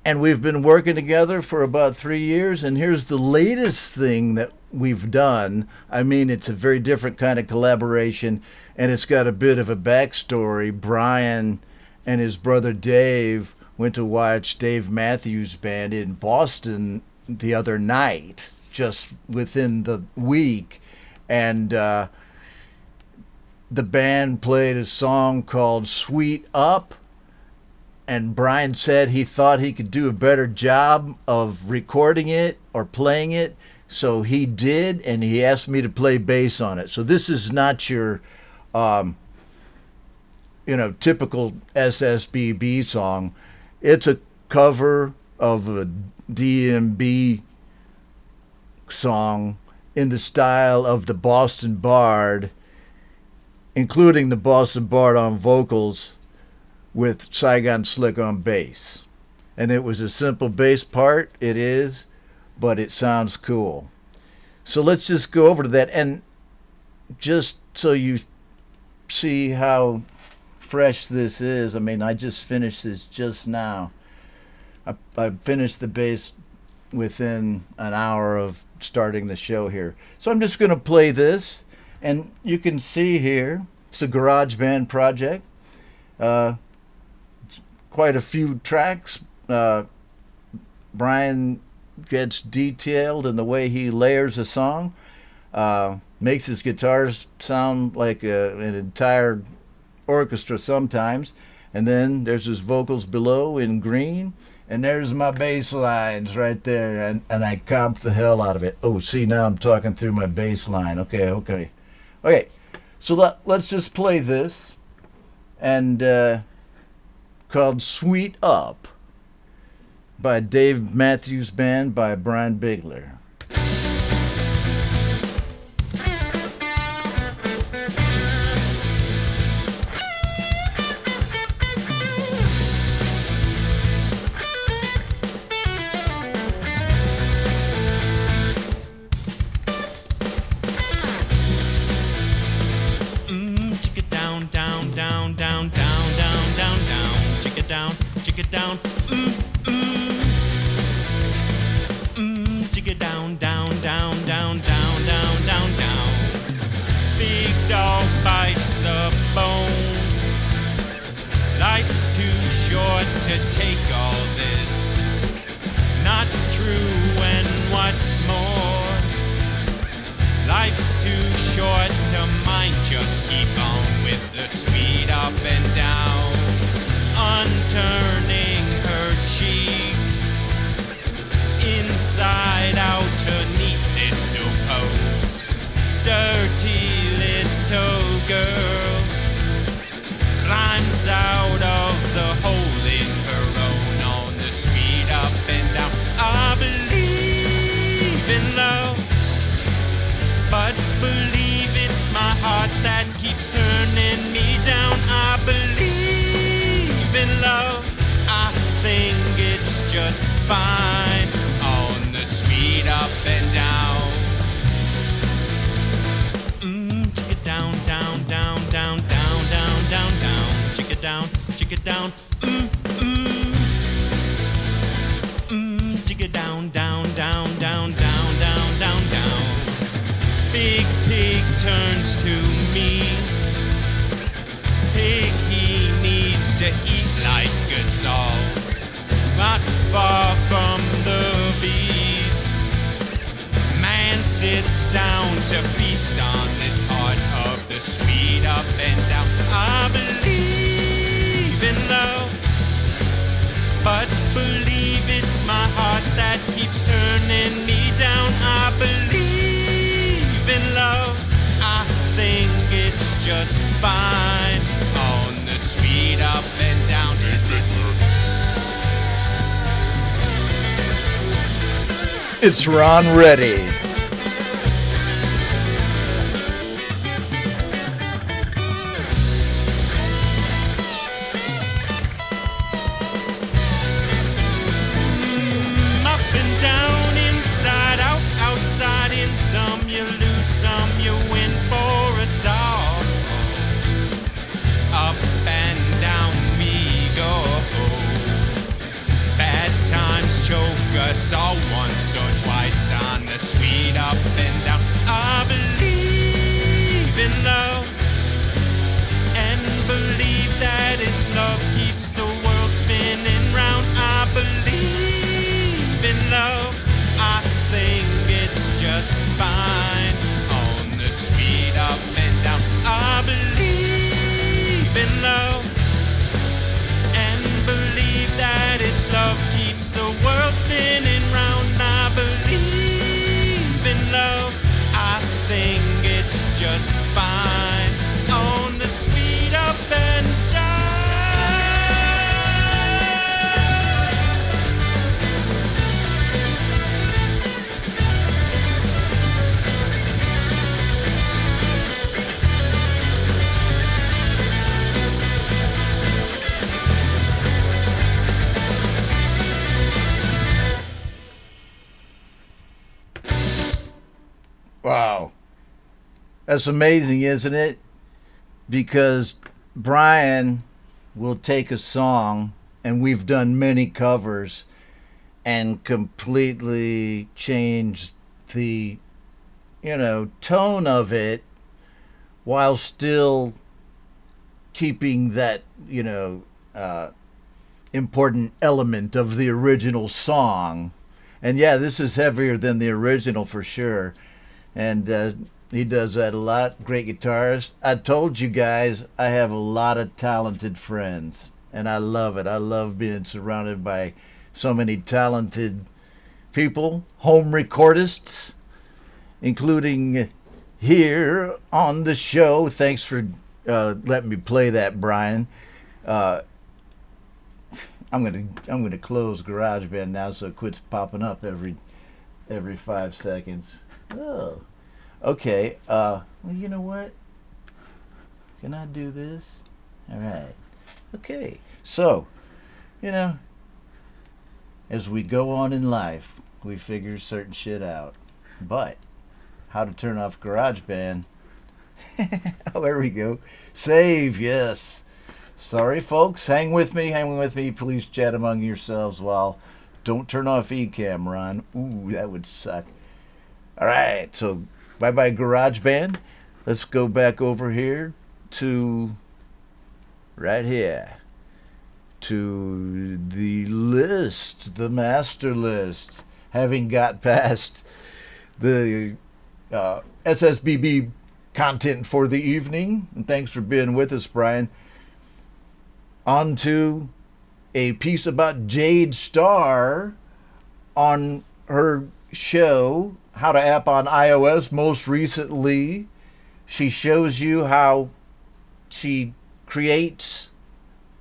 And we've been working together for about 3 years, and here's the latest thing that we've done. I mean, it's a very different kind of collaboration, and it's got a bit of a backstory. Brian and his brother Dave went to watch Dave Matthews Band in Boston the other night, just within the week, and the band played a song called Sweet Up. And Brian said he thought he could do a better job of recording it or playing it. So he did, and he asked me to play bass on it. So this is not your, typical SSBB song. It's a cover of a DMB song in the style of the Boston Bard, including the Boston Bard on vocals with Saigon Slick on bass. And it was a simple bass part, it is, but it sounds cool. So let's just go over to that, and just so you see how fresh this is, I mean, I just finished this just now. I finished the bass within an hour of starting the show here. So I'm just going to play this, and you can see here, it's a garage band project. Quite a few tracks. Brian gets detailed in the way he layers a song, makes his guitars sound like an entire orchestra sometimes, and then there's his vocals below in green, and there's my bass lines right there, and I comped the hell out of it. Oh, see, now I'm talking through my bass line. Okay. So let's just play this, and called Sweet Up by Dave Matthews Band by Brian Bigler. Down, dig it down, down, down, down, down, down, down, down. Big dog bites the bone. Life's too short to take all this. Not true, and what's more, life's too short to mind. Just keep on with the sweet up and down. Unturning her cheek, inside out her neat little pose. Dirty little girl climbs out of the hole in her own on the sweet up and down. I believe in love, but believe it's my heart that keeps turning me down. I believe in love, I think it's just fine on the sweet up and down. Chick it down, down, down, down, down, down, down, down. Chick it down, chick it down. Chick it down, down, down, down, down, down, down, down. Big pig turns to me. Pig, he needs to eat like a soul, not far from the bees. Man sits down to feast on this part of the sweet up and down. I believe in love, but believe it's my heart that keeps turning me down. I believe in love, I think it's just fine on the sweet up and down. It's Ron Reddy. Up and down, inside out, outside in. Some you lose, some you win for us all. Up and down we go. Bad times choke us all once or twice on the sweet up and down. I believe in love, and believe that it's love keeps the world spinning round. I believe in love, I think it's just fine on the sweet up and down. I believe in love, and believe that it's love keeps the world spinning round. I believe in love, I think it's just fine on the sweet up and That's amazing, isn't it? Because Brian will take a song, and we've done many covers, and completely change the, tone of it while still keeping that, important element of the original song. And yeah, this is heavier than the original for sure. And he does that a lot. Great guitarist. I told you guys I have a lot of talented friends, and I love it. I love being surrounded by so many talented people, home recordists, including here on the show. Thanks for letting me play that, Brian. I'm gonna close GarageBand now so it quits popping up every 5 seconds. Oh, okay. Well, you know what? Can I do this? All right. Okay. So, as we go on in life, we figure certain shit out. But how to turn off GarageBand? Oh, there we go. Save, yes. Sorry, folks. Hang with me. Please chat among yourselves while don't turn off Ecamm, Ron. Ooh, that would suck. All right, so bye-bye GarageBand. Let's go back over here to right here to the list, the master list. Having got past the SSBB content for the evening, and thanks for being with us, Brian. On to a piece about Jade Starr on her show, How to App on iOS. Most recently, she shows you how she creates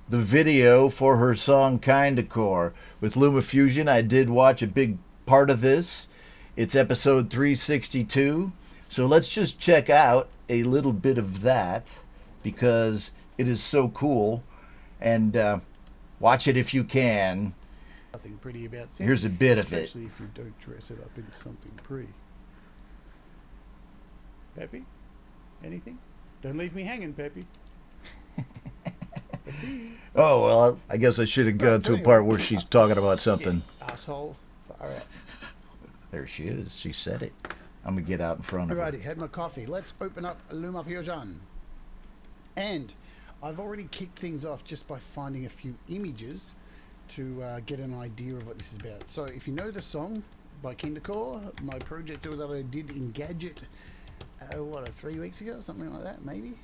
the video for her song Kinda Core. With LumaFusion, I did watch a big part of this. It's episode 362. So let's just check out a little bit of that because it is so cool. And watch it if you can. Nothing pretty about synth. Here's a bit of it. Especially if you don't dress it up into something pretty. Peppy? Anything? Don't leave me hanging, Peppy. Oh, well, I guess I should have gone to a part where she's talking about something. Yeah, asshole. Far out. There she is. She said it. I'm going to get out in front of her. Alrighty, had my coffee. Let's open up LumaFusion. And I've already kicked things off just by finding a few images to get an idea of what this is about. So if you know the song by Kindercore, my project that I did in Gadget, 3 weeks ago, something like that, maybe?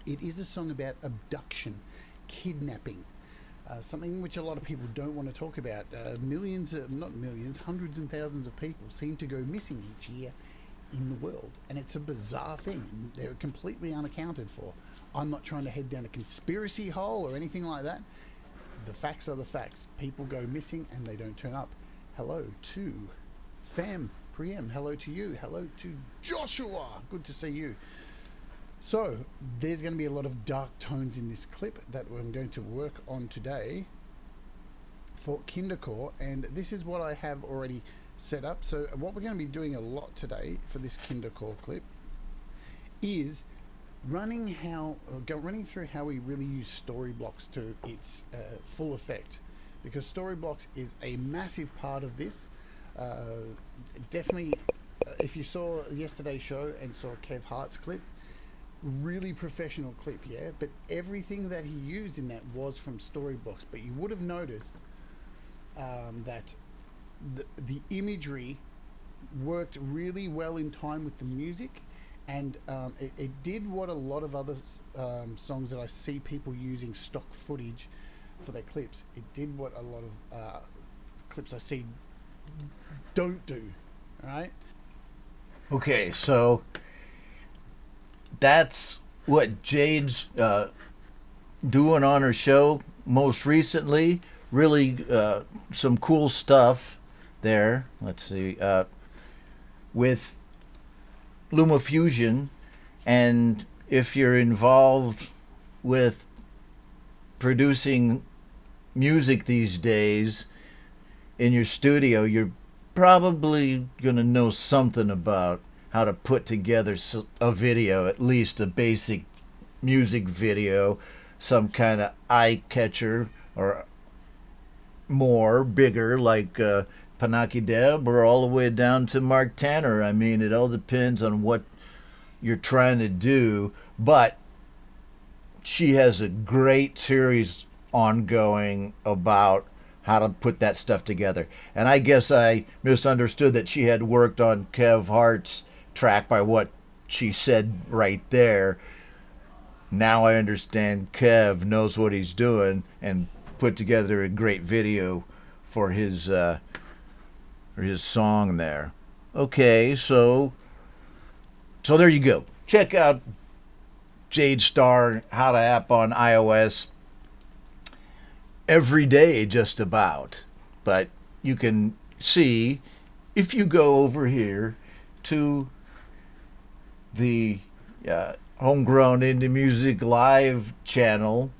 It is a song about abduction, kidnapping, something which a lot of people don't want to talk about. Hundreds and thousands of people seem to go missing each year in the world, and it's a bizarre thing. They're completely unaccounted for. I'm not trying to head down a conspiracy hole or anything like that. The facts are the facts. People go missing and they don't turn up. Hello to Fam Priem. Hello to you. Hello to Joshua. Good to see you. So there's going to be a lot of dark tones in this clip that I'm going to work on today for Kindercore, and this is what I have already set up. So what we're going to be doing a lot today for this Kindercore clip is running through how we really use story blocks to its full effect, because story blocks is a massive part of this. Definitely, if you saw yesterday's show and saw Kev Hart's clip, really professional clip, yeah, but everything that he used in that was from story blocks. But you would have noticed that the imagery worked really well in time with the music, and it did what a lot of other songs that I see people using stock footage for their clips. It did what a lot of clips I see don't do. Right? Okay, so that's what Jade's doing on her show most recently. Really some cool stuff there. Let's see. With LumaFusion, and if you're involved with producing music these days in your studio, you're probably going to know something about how to put together a video, at least a basic music video, some kind of eye catcher or more bigger, like Panaki Deb, or all the way down to Mark Tanner. I mean, it all depends on what you're trying to do, but she has a great series ongoing about how to put that stuff together. And I guess I misunderstood that she had worked on Kev Hart's track by what she said right there. Now I understand Kev knows what he's doing and put together a great video for his song there. Okay, so there you go. Check out Jade Star How to App on iOS every day, just about. But you can see if you go over here to the Homegrown Indie Music Live channel.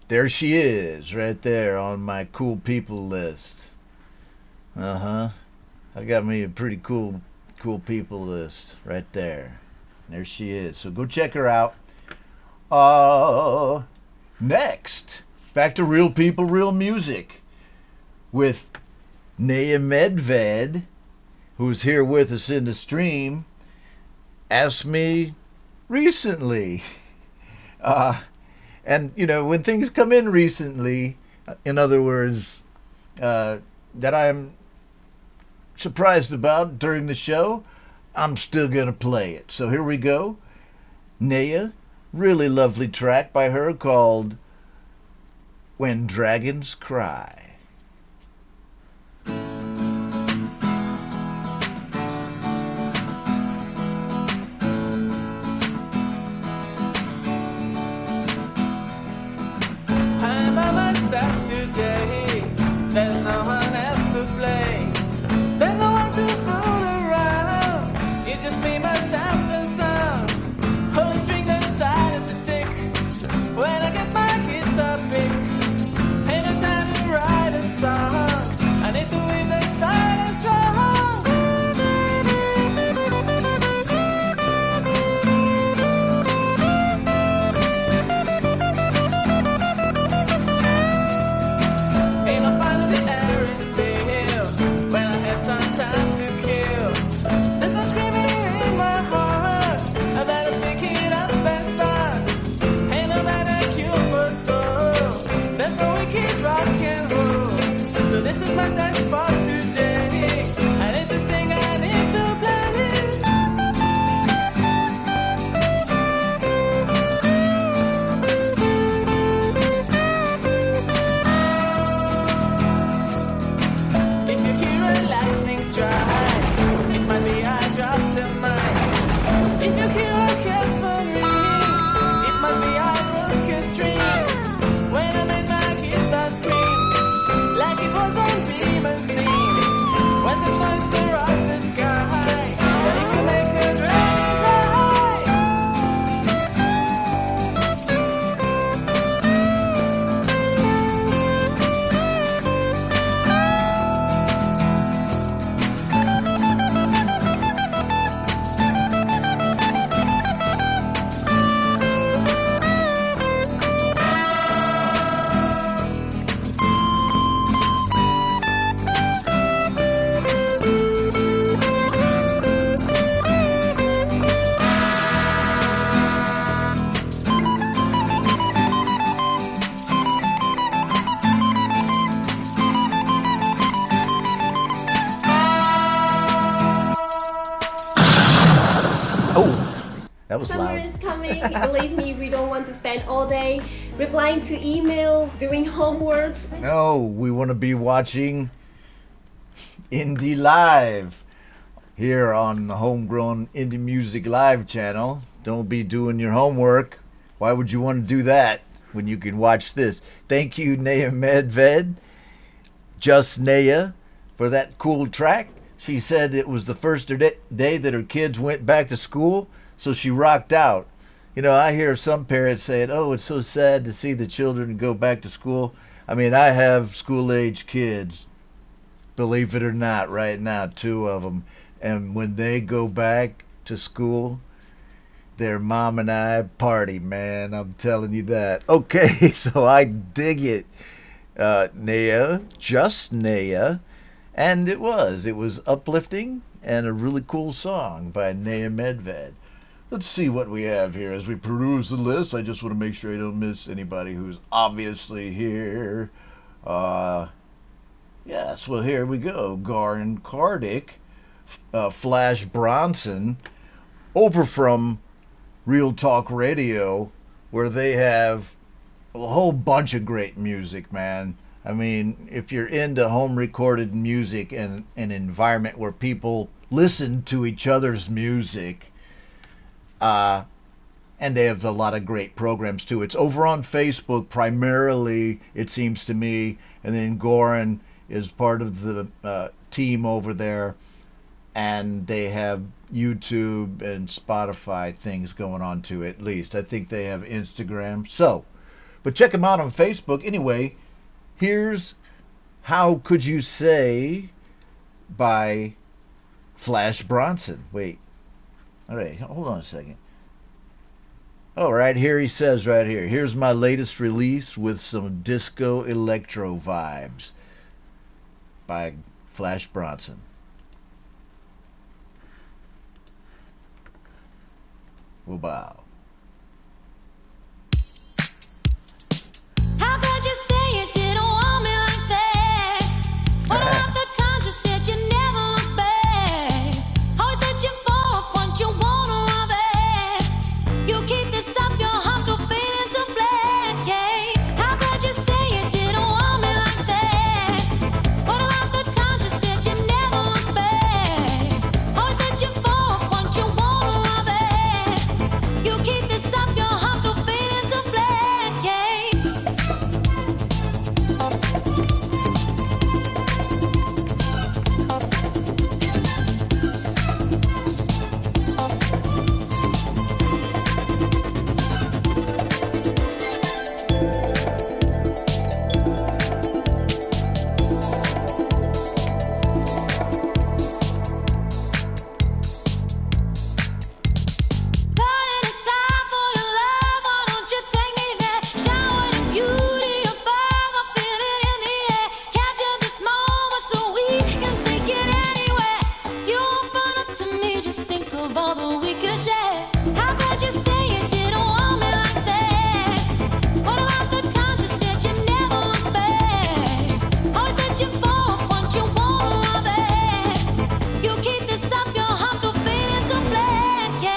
There she is, right there on my cool people list. I got me a pretty cool people list right there. There she is. So go check her out. Next, back to Real People, Real Music with Naya Medved, who's here with us in the stream, asked me recently. And, you know, when things come in recently, in other words, that I'm surprised about during the show, I'm still going to play it. So here we go. Naya, really lovely track by her called When Dragons Cry. I'm by myself today. There's no one else to play. There's no one to fool around. It's just me, myself, and some. Whole string and silence to stick. When I get my guitar pick. Ain't no time to write a song. I need to win the silence strong. Ain't no fun if the air is still. When I have some time to kill. There's no screaming in my heart. I better pick it up and start. Ain't no better cure for soul. There's no wicked rock and roll. So this is my dance for today. I need to sing, I need to play. If you hear a lightning strike, it might be I dropped the mic. If you hear a kiss for me, it might be I broke a string. When I made my guitar scream, like it was on Demon's theme. When such noise to rock the sky, that it could make a dragon cry. That was Summer loud. is coming. Believe me, we don't want to spend all day replying to emails, doing homeworks. No, we want to be watching Indie Live here on the Homegrown Indie Music Live channel. Don't be doing your homework. Why would you want to do that when you can watch this? Thank you, Naya Medved, Just Naya, for that cool track. She said it was the first day that her kids went back to school, so she rocked out. You know, I hear some parents saying, oh, it's so sad to see the children go back to school. I mean, I have school-age kids, believe it or not, right now, 2 of them. And when they go back, to school, their mom and I party, man. I'm telling you that. Okay, so I dig it. Naya, just Naya. And it was uplifting and a really cool song by Naya Medved. Let's see what we have here as we peruse the list. I just want to make sure I don't miss anybody who's obviously here. Yes, well, here we go. Garn Cardick, Flash Bronson, over from Real Talk Radio, where they have a whole bunch of great music, man. I mean, if you're into home recorded music and an environment where people listen to each other's music, and they have a lot of great programs too. It's over on Facebook primarily, it seems to me, and then Goran is part of the team over there, and they have YouTube and Spotify things going on too, at least. I think they have Instagram. So, but check them out on Facebook. Anyway, here's How Could You Say by Flash Bronson. Wait. All right, hold on a second. Oh, right here he says right here, here's my latest release with some disco electro vibes by Flash Bronson. Well, bow. How could you say you didn't want me like that? What about the times you said you never look back? Always searching for a point you wanna rob it. You keep this up, your heart will fade into black. Yeah. How could you say you didn't want me like that? What about the times you said you never look back? Always searching for a point you wanna rob it. You keep this up, your heart will fade into black. Yeah. Crying inside for your love, why don't you take me there? Shower the beauty above, I feel it in the air. Capture this moment so we can take it anywhere. You open up to me, just think of all that we could share. How could you say you didn't want me like that? What about the times you said you never look back? Always searching for a point you wanna rob it. You keep this up, your heart will fade into black. Yeah.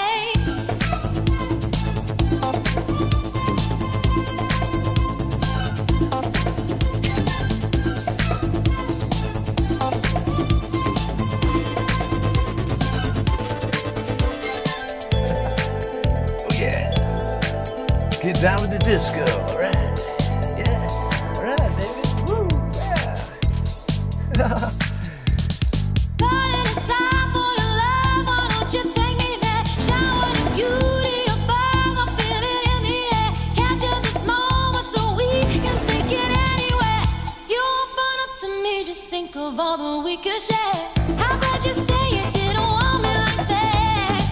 Oh, yeah. Get down with the disco, all right? Yeah, all right, baby. Woo, yeah. Crying inside for your love, why don't you take me there? Shower the beauty above, I feel it in the air. Capture this moment so we can take it anywhere. You open up to me, just think of all that we could share. How could you say you didn't want me like that?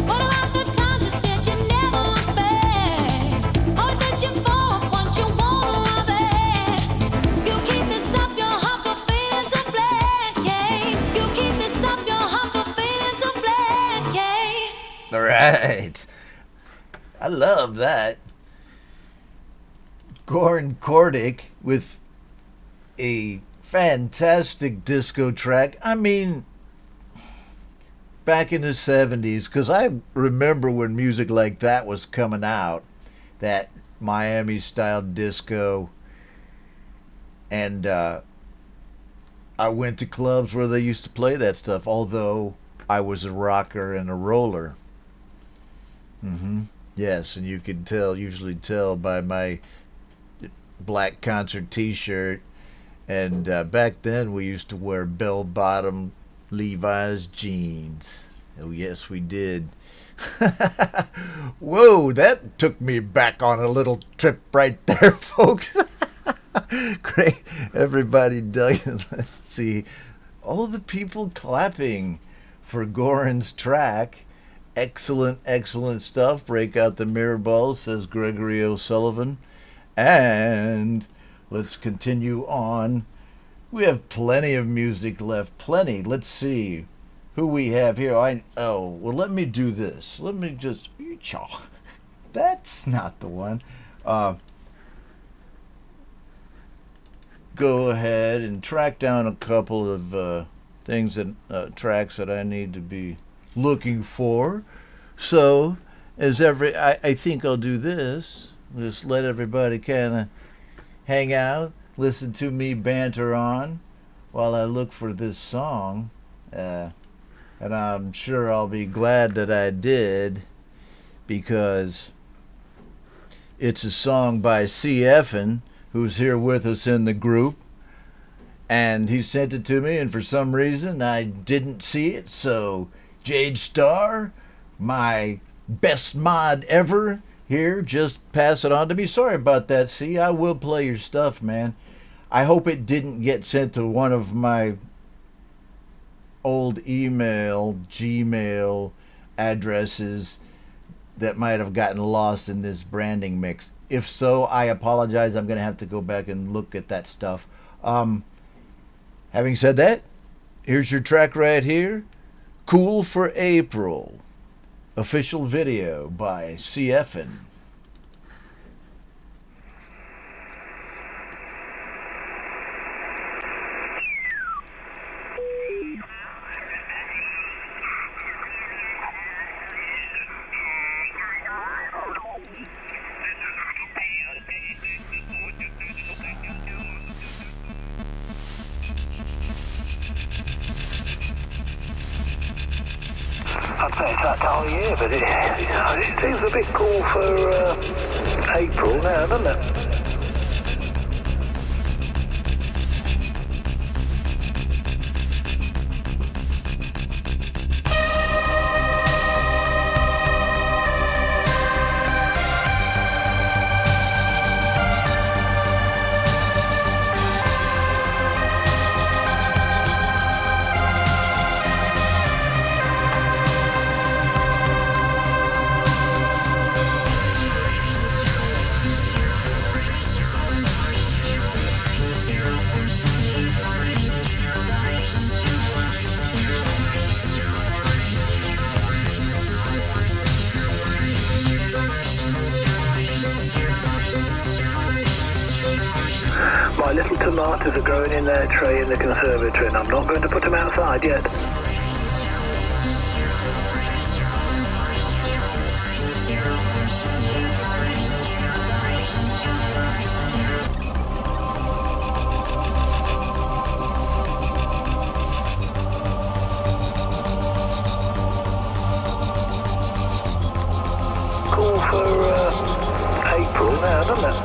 What about the times you said you never look back? Always searching for a point you wanna rob it. You keep this up, your heart will fade into black. Yeah. You keep this up, your heart will fade into black. Yeah. All right. I love that. Goran Kordic with a fantastic disco track. I mean, back in the 70s, because I remember when music like that was coming out, that Miami style disco, and I went to clubs where they used to play that stuff, although I was a rocker and a roller. Yes, and you could usually tell by my black concert t-shirt. And back then we used to wear bell-bottom Levi's jeans. Oh, yes, we did. Whoa, that took me back on a little trip right there, folks. Great. Everybody dug it. Let's see. All the people clapping for Goran's track. Excellent, excellent stuff. Break out the mirror balls, says Gregory O'Sullivan. And let's continue on. We have plenty of music left. Plenty. Let's see who we have here. Let me do this. Let me just... That's not the one. Go ahead and track down a couple of things that tracks that I need to be looking for. So, I think I'll do this. Just let everybody kind of hang out, listen to me banter on while I look for this song. And I'm sure I'll be glad that I did, because it's a song by CFN, who's here with us in the group. And he sent it to me, and for some reason I didn't see it. So, Jade Star, my best mod ever, here, just pass it on to me. Sorry about that, C. I will play your stuff, man. I hope it didn't get sent to one of my old Gmail addresses that might have gotten lost in this branding mix. If so, I apologize. I'm going to have to go back and look at that stuff. Having said that, here's your track right here. Cool for April. Official video by CFN. I'd say it's that time of year, but it seems a bit cool for April now, doesn't it? My little tomatoes are growing in their tray in the conservatory, and I'm not going to put them outside yet. Cool for April now, doesn't it?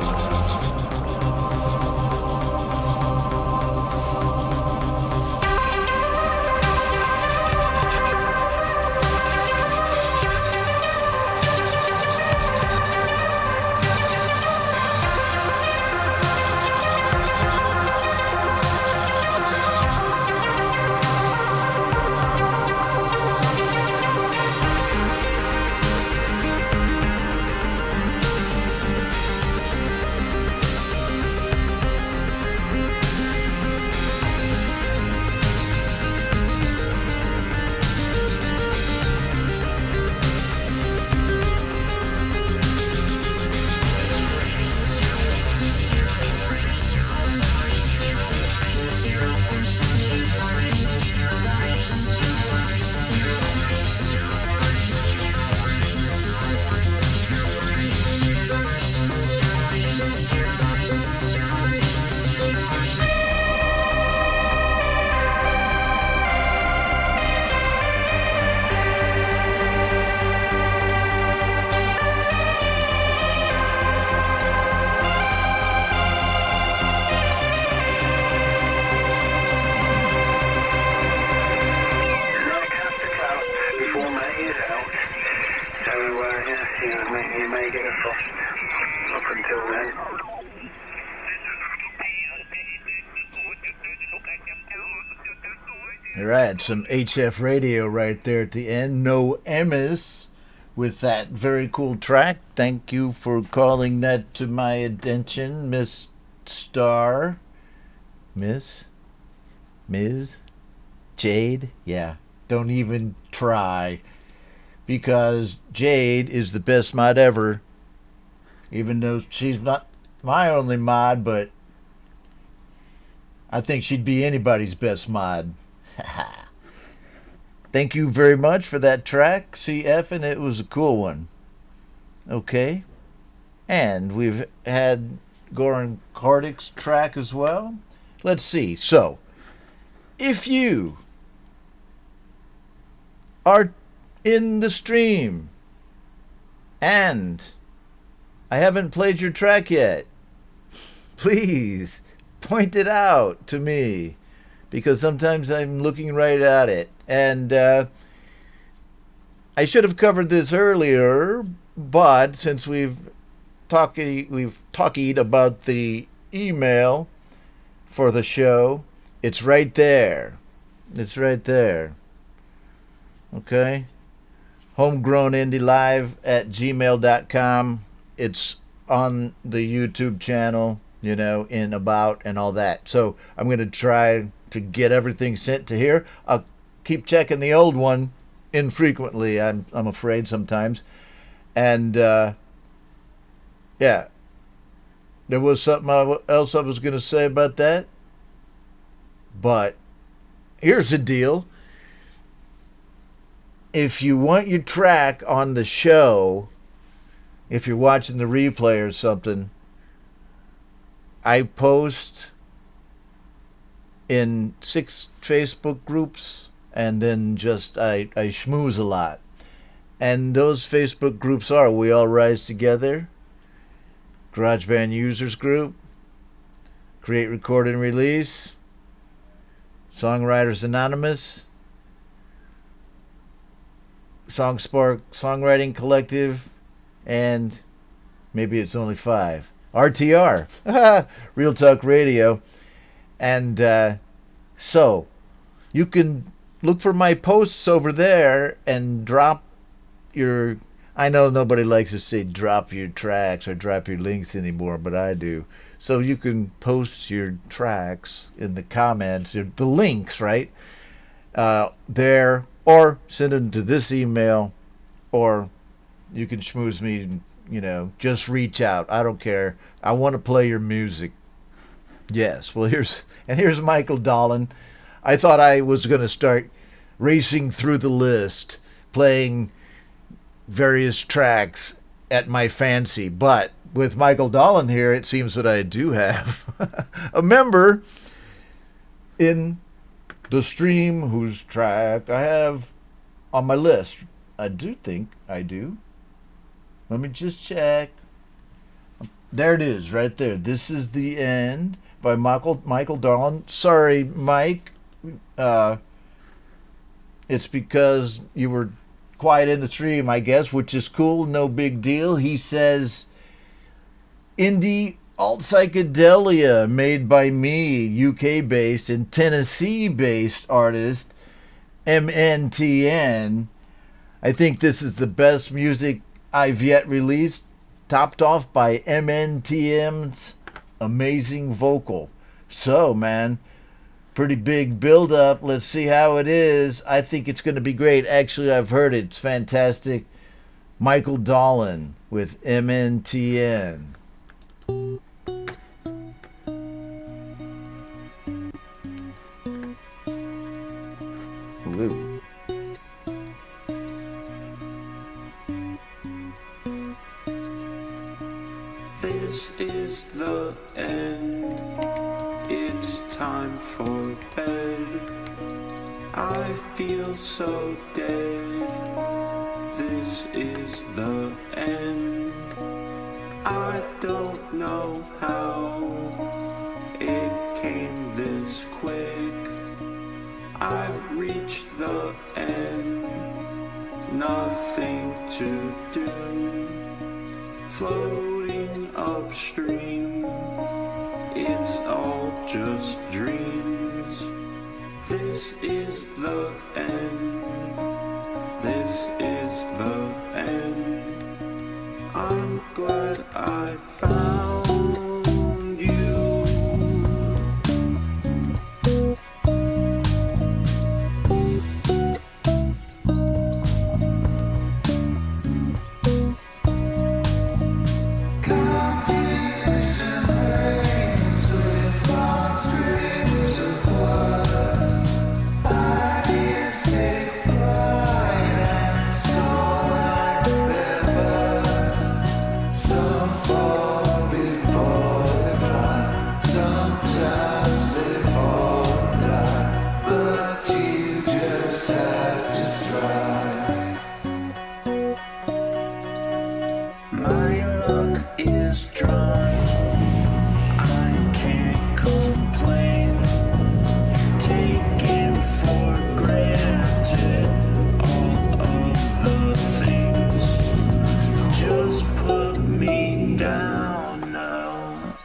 All right, some HF radio right there at the end. No Emmis with that very cool track. Thank you for calling that to my attention, Miss Star. Ms. Jade? Yeah, don't even try. Because Jade is the best mod ever. Even though she's not my only mod, but I think she'd be anybody's best mod. Thank you very much for that track, CF, and it was a cool one. Okay. And we've had Goran Kardic's track as well. Let's see. So, if you are in the stream and I haven't played your track yet, please point it out to me, because sometimes I'm looking right at it. And I should have covered this earlier, but since we've talked about the email for the show, it's right there. It's right there. Okay? homegrownindylive@gmail.com. It's on the YouTube channel, in about and all that. So I'm going to try to get everything sent to here. I'll keep checking the old one infrequently, I'm afraid sometimes. And yeah, there was something else I was going to say about that. But here's the deal. If you want your track on the show, if you're watching the replay or something, I post in 6 Facebook groups, and then just I schmooze a lot. And those Facebook groups are We All Rise Together, GarageBand Users Group, Create, Record, and Release, Songwriters Anonymous, SongSpark Songwriting Collective, and maybe it's only 5. RTR, Real Talk Radio. And so you can look for my posts over there and drop your... I know nobody likes to say drop your tracks or drop your links anymore, but I do. So you can post your tracks in the comments, the links, right? There, or send them to this email, or you can schmooze me, just reach out. I don't care. I want to play your music. Yes, well, here's Michael Dolan. I thought I was going to start racing through the list, playing various tracks at my fancy, but with Michael Dolan here, it seems that I do have a member in the stream whose track I have on my list. I do think I do. Let me just check. There it is, right there. This is the End by Michael Dolan. Sorry, Mike. It's because you were quiet in the stream, I guess, which is cool. No big deal. He says, indie alt psychedelia made by me, UK-based and Tennessee-based artist, MNTN. I think this is the best music I've yet released, topped off by MNTM's amazing vocal. So, man, pretty big build-up. Let's see how it is. I think it's going to be great. Actually, I've heard it. It's fantastic. Michael Dolan with MNTN. Woo. This is the end. It's time for bed. I feel so dead. This is the end. I don't know how it came this quick. I've reached the end. Nothing to do. Floating upstream. It's all just dreams. This is the end. This is the end. I'm glad I found you. My luck is drawn. I can't complain. Taken for granted all of the things. Just put me down now.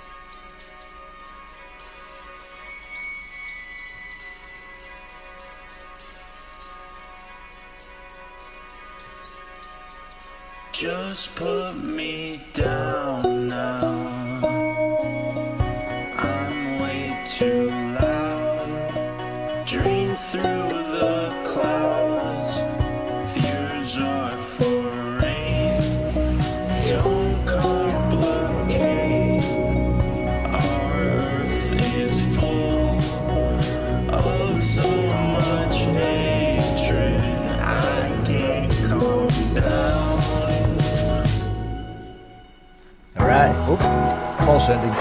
Just put me down now. I'm way too loud. Dream through the clouds. Fears are for rain. Don't complicate. Our earth is full of so much hatred. I can't calm down. All right. Oh, false ending.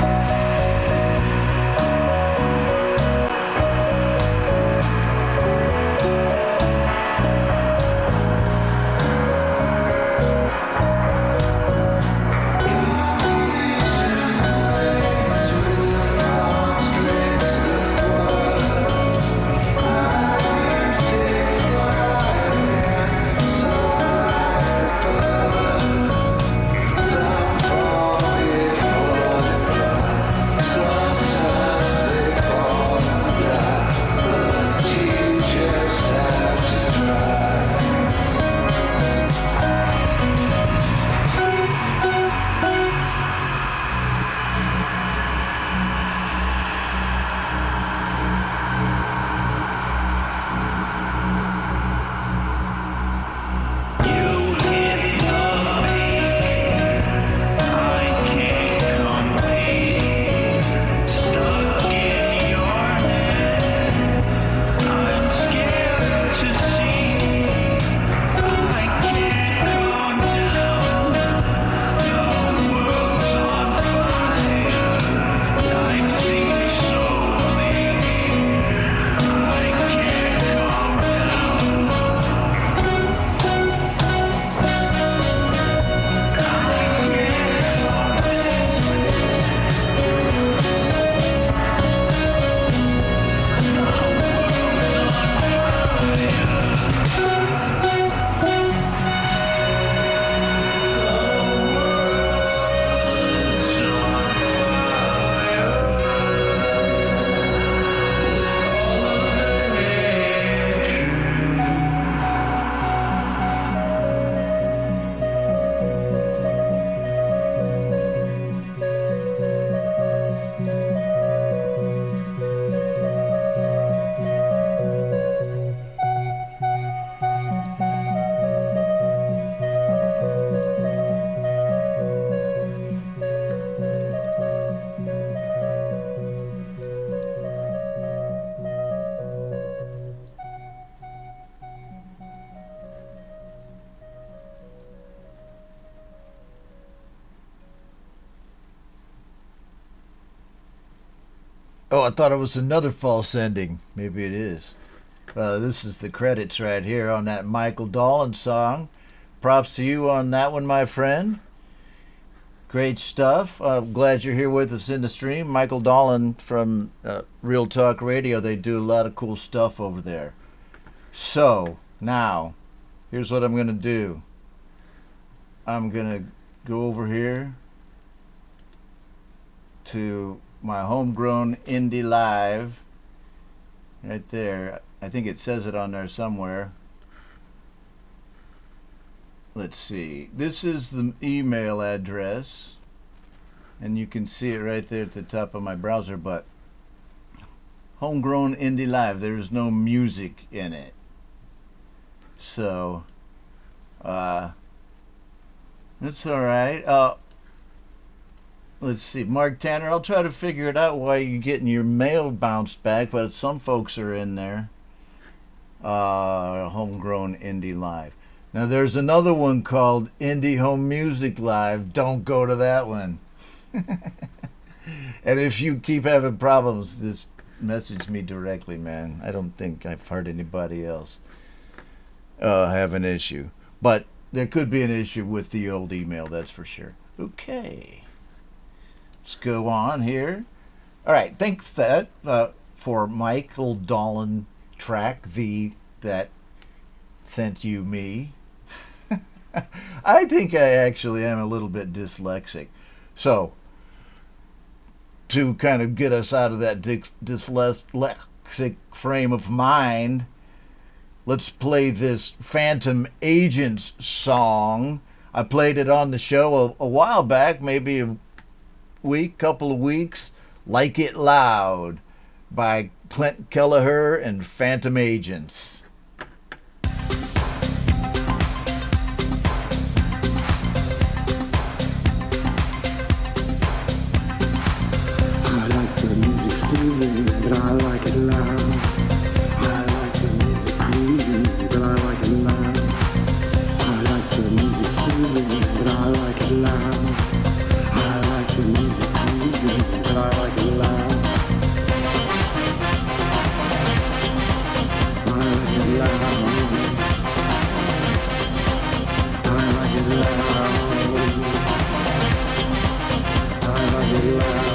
Oh, I thought it was another false ending. Maybe it is. This is the credits right here on that Michael Dolan song. Props to you on that one, my friend. Great stuff. I'm glad you're here with us in the stream. Michael Dolan from Real Talk Radio. They do a lot of cool stuff over there. So, now, here's what I'm going to do. I'm going to go over here to my homegrown indie live Right there. I think it says it on there somewhere. Let's see. This is the email address. And you can see it right there at the top of my browser, but Homegrown Indie Live, there's no music in it. So, that's alright. Let's see. Mark Tanner, I'll try to figure it out why you're getting your mail bounced back, but some folks are in there. Homegrown Indie Live. Now, there's another one called Indie Home Music Live. Don't go to that one. And if you keep having problems, just message me directly, man. I don't think I've heard anybody else have an issue. But there could be an issue with the old email, that's for sure. Okay. Let's go on here. All right. Thanks for Michael Dolan track, that sent you me. I think I actually am a little bit dyslexic. So, to kind of get us out of that dyslexic frame of mind, let's play this Phantom Agents song. I played it on the show a while back, maybe a couple of weeks. Like It Loud by Clint Kelleher and Phantom Agents. Soothing, but I like it loud. I like the music cruising, but I like it loud. I like the music soothing, but I like it loud. I like the music cruising, but I like it loud. I like it loud. I like it loud. I like it loud.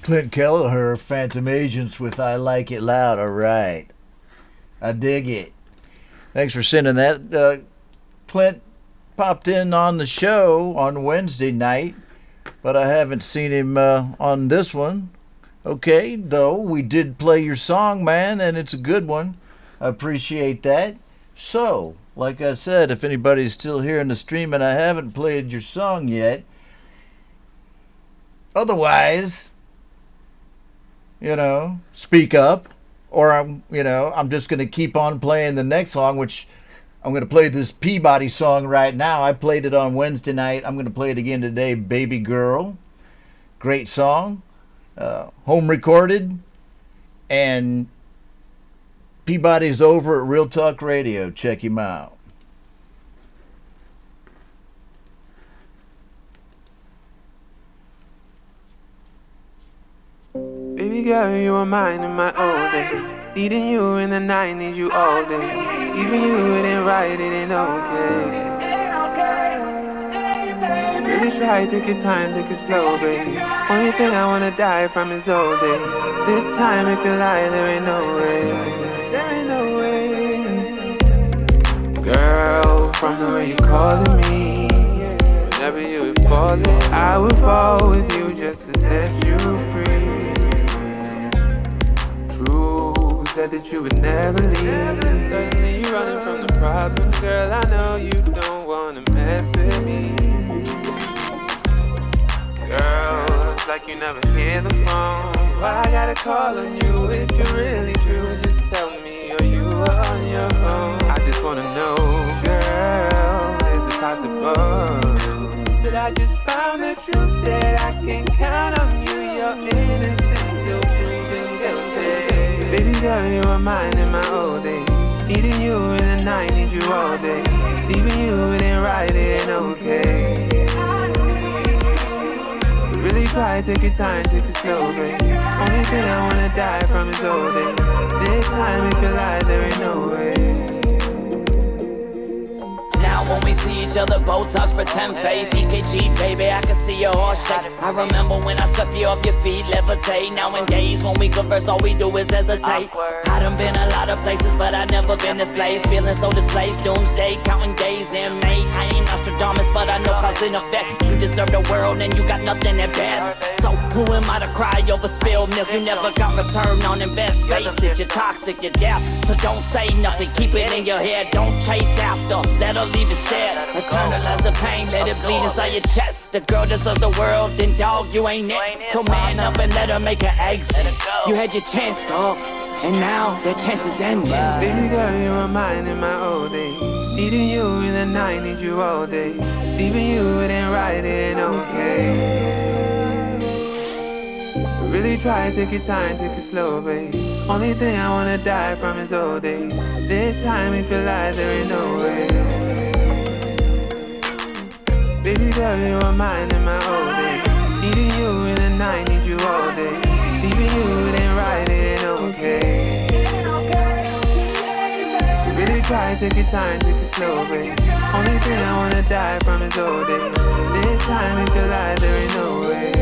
Clint Kelleher, Phantom Agents with I Like It Loud. All right. I dig it. Thanks for sending that. Clint popped in on the show on Wednesday night, but I haven't seen him on this one. Okay, though, we did play your song, man, and it's a good one. I appreciate that. So, like I said, if anybody's still here in the stream and I haven't played your song yet, otherwise, speak up, or I'm just going to keep on playing the next song, which I'm going to play this Peabody song right now. I played it on Wednesday night. I'm going to play it again today, Baby Girl. Great song. Home recorded, and Peabody's over at Real Talk Radio. Check him out. Baby girl, you were mine in my old days. Needing you in the 90s, you all day. Even you didn't write it ain't okay. Really try, take your time, take it slow, baby. Only thing I wanna die from is old days. This time if you lie, there ain't no way. There ain't no way. Girl, from the way you calling me, whenever you would fall in, I would fall with you just to set you free. True, said that you would never leave. Suddenly you're running from the problem. Girl, I know you don't wanna mess with me. Girl, it's like you never hear the phone. Why I gotta call on you if you're really true? Just tell me, are you on your own? I just wanna know, girl, is it possible that I just found the truth that I can count on you? You're innocent till proven guilty. Baby girl, you were mine in my old days. Needing you in the night, need you all day. Leaving you, it ain't right, it ain't okay. Really try, take your time, take it slow, babe. Only thing I wanna die from is old days. This time if you lie, there ain't no way. Now when we see each other, Botox, pretend face, EKG, baby, I can see your heart shake. I remember when I swept you off your feet, levitate. Nowadays when we converse, all we do is hesitate. I done been a lot of places, but I never been this place. Feeling so displaced, doomsday, counting days in May. I ain't Nostradamus, but I know cause and effect. You deserve the world and you got nothing at best. So who am I to cry over spilled milk? You never got return on invest. Face it, you're toxic, you're deaf. So don't say nothing, keep it in your head. Don't chase after, let her leave it said. Eternalize the pain, let it bleed inside your chest. The girl deserves the world, then dog, you ain't it. So man up and let her make an exit. You had your chance, dog, and now that chance is ending. Baby girl, you were mine in my old days. Needing you in the night, need you all day. Leaving you, it ain't right, it ain't okay. Really try, take your time, take it slow, babe. Only thing I wanna die from is old days. This time if you lie, there ain't no way. Baby girl, you were mine in my old days. Needing you in the night, need you all day. Leaving you, it ain't right, it ain't okay. Really try, take your time, take it slow, babe. Only thing I wanna die from is old days. This time if you lie, there ain't no way.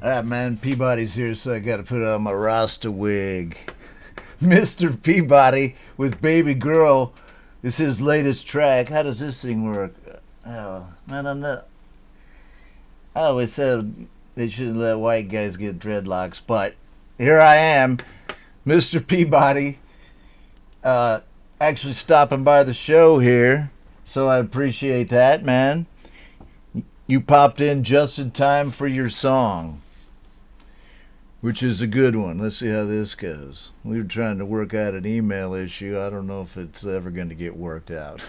Alright, man, Peabody's here, so I gotta put on my Rasta wig. Mr. Peabody with Baby Girl is his latest track. How does this thing work? Oh, I don't know. I always said they shouldn't let white guys get dreadlocks, but here I am, Mr. Peabody, actually stopping by the show here, so I appreciate that, man. You popped in just in time for your song. which is a good one. Let's see how this goes. We were trying to work out an email issue. I don't know if it's ever going to get worked out.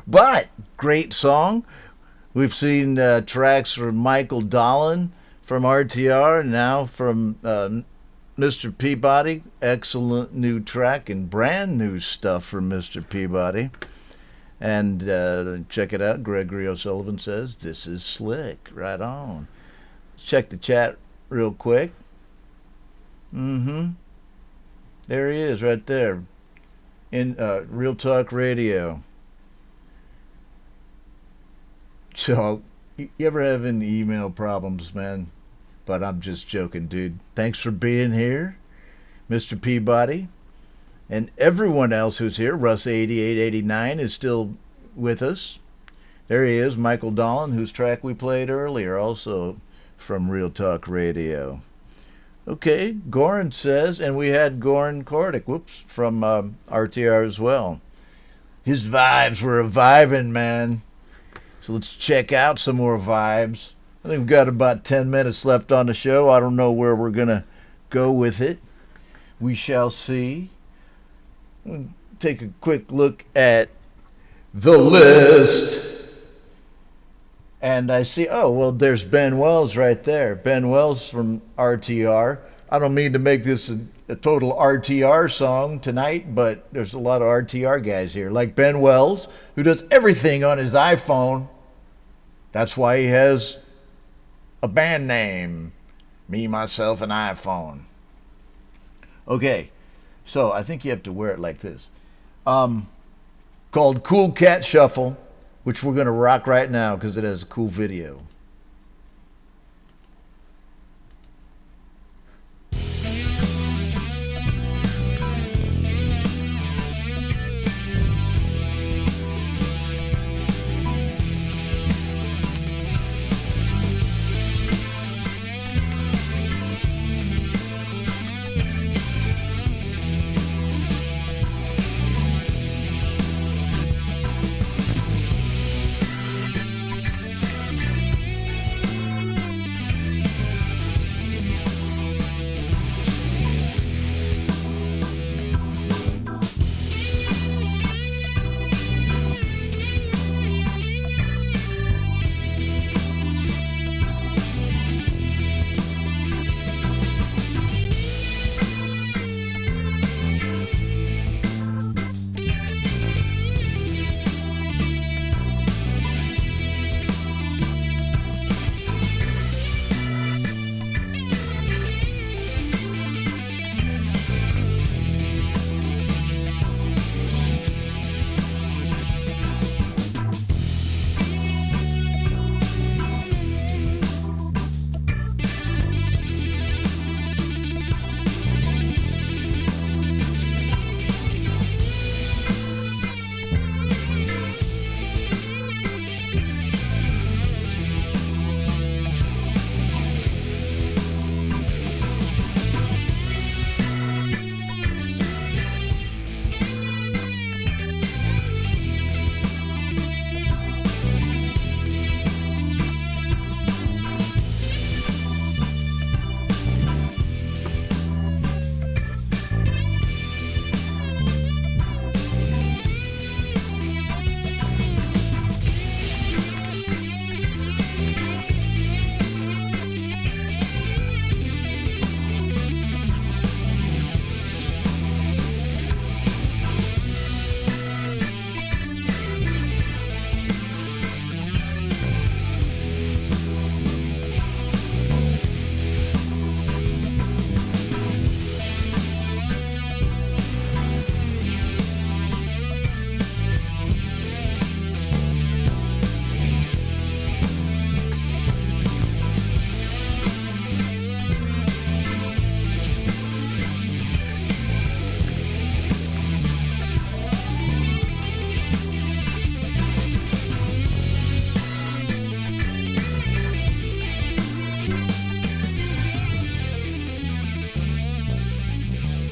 But great song. We've seen tracks from Michael Dolan from RTR, and now from Mr. Peabody. Excellent new track and brand new stuff from Mr. Peabody. And check it out. Gregory O'Sullivan says, "This is slick." Right on. Let's check the chat real quick. There he is right there in Real Talk Radio. So, you ever have any email problems, man? But I'm just joking, dude. Thanks for being here, Mr. Peabody. And everyone else who's here. Russ8889 is still with us. There he is, Michael Dolan, whose track we played earlier, also from Real Talk Radio. Okay, Goran says, and we had Goran Kordic, from RTR as well. His vibes were vibing, man. So let's check out some more vibes. I think we've got about 10 minutes left on the show. I don't know where we're going to go with it. We shall see. We'll take a quick look at the list. And I see, oh, well, there's Ben Wells right there. Ben Wells from RTR. I don't mean to make this a total RTR song tonight, but there's a lot of RTR guys here. Like Ben Wells, who does everything on his iPhone. That's why he has a band name. Me, Myself, and iPhone. Okay, so I think you have to wear it like this. Called Cool Cat Shuffle, which we're going to rock right now because it has a cool video.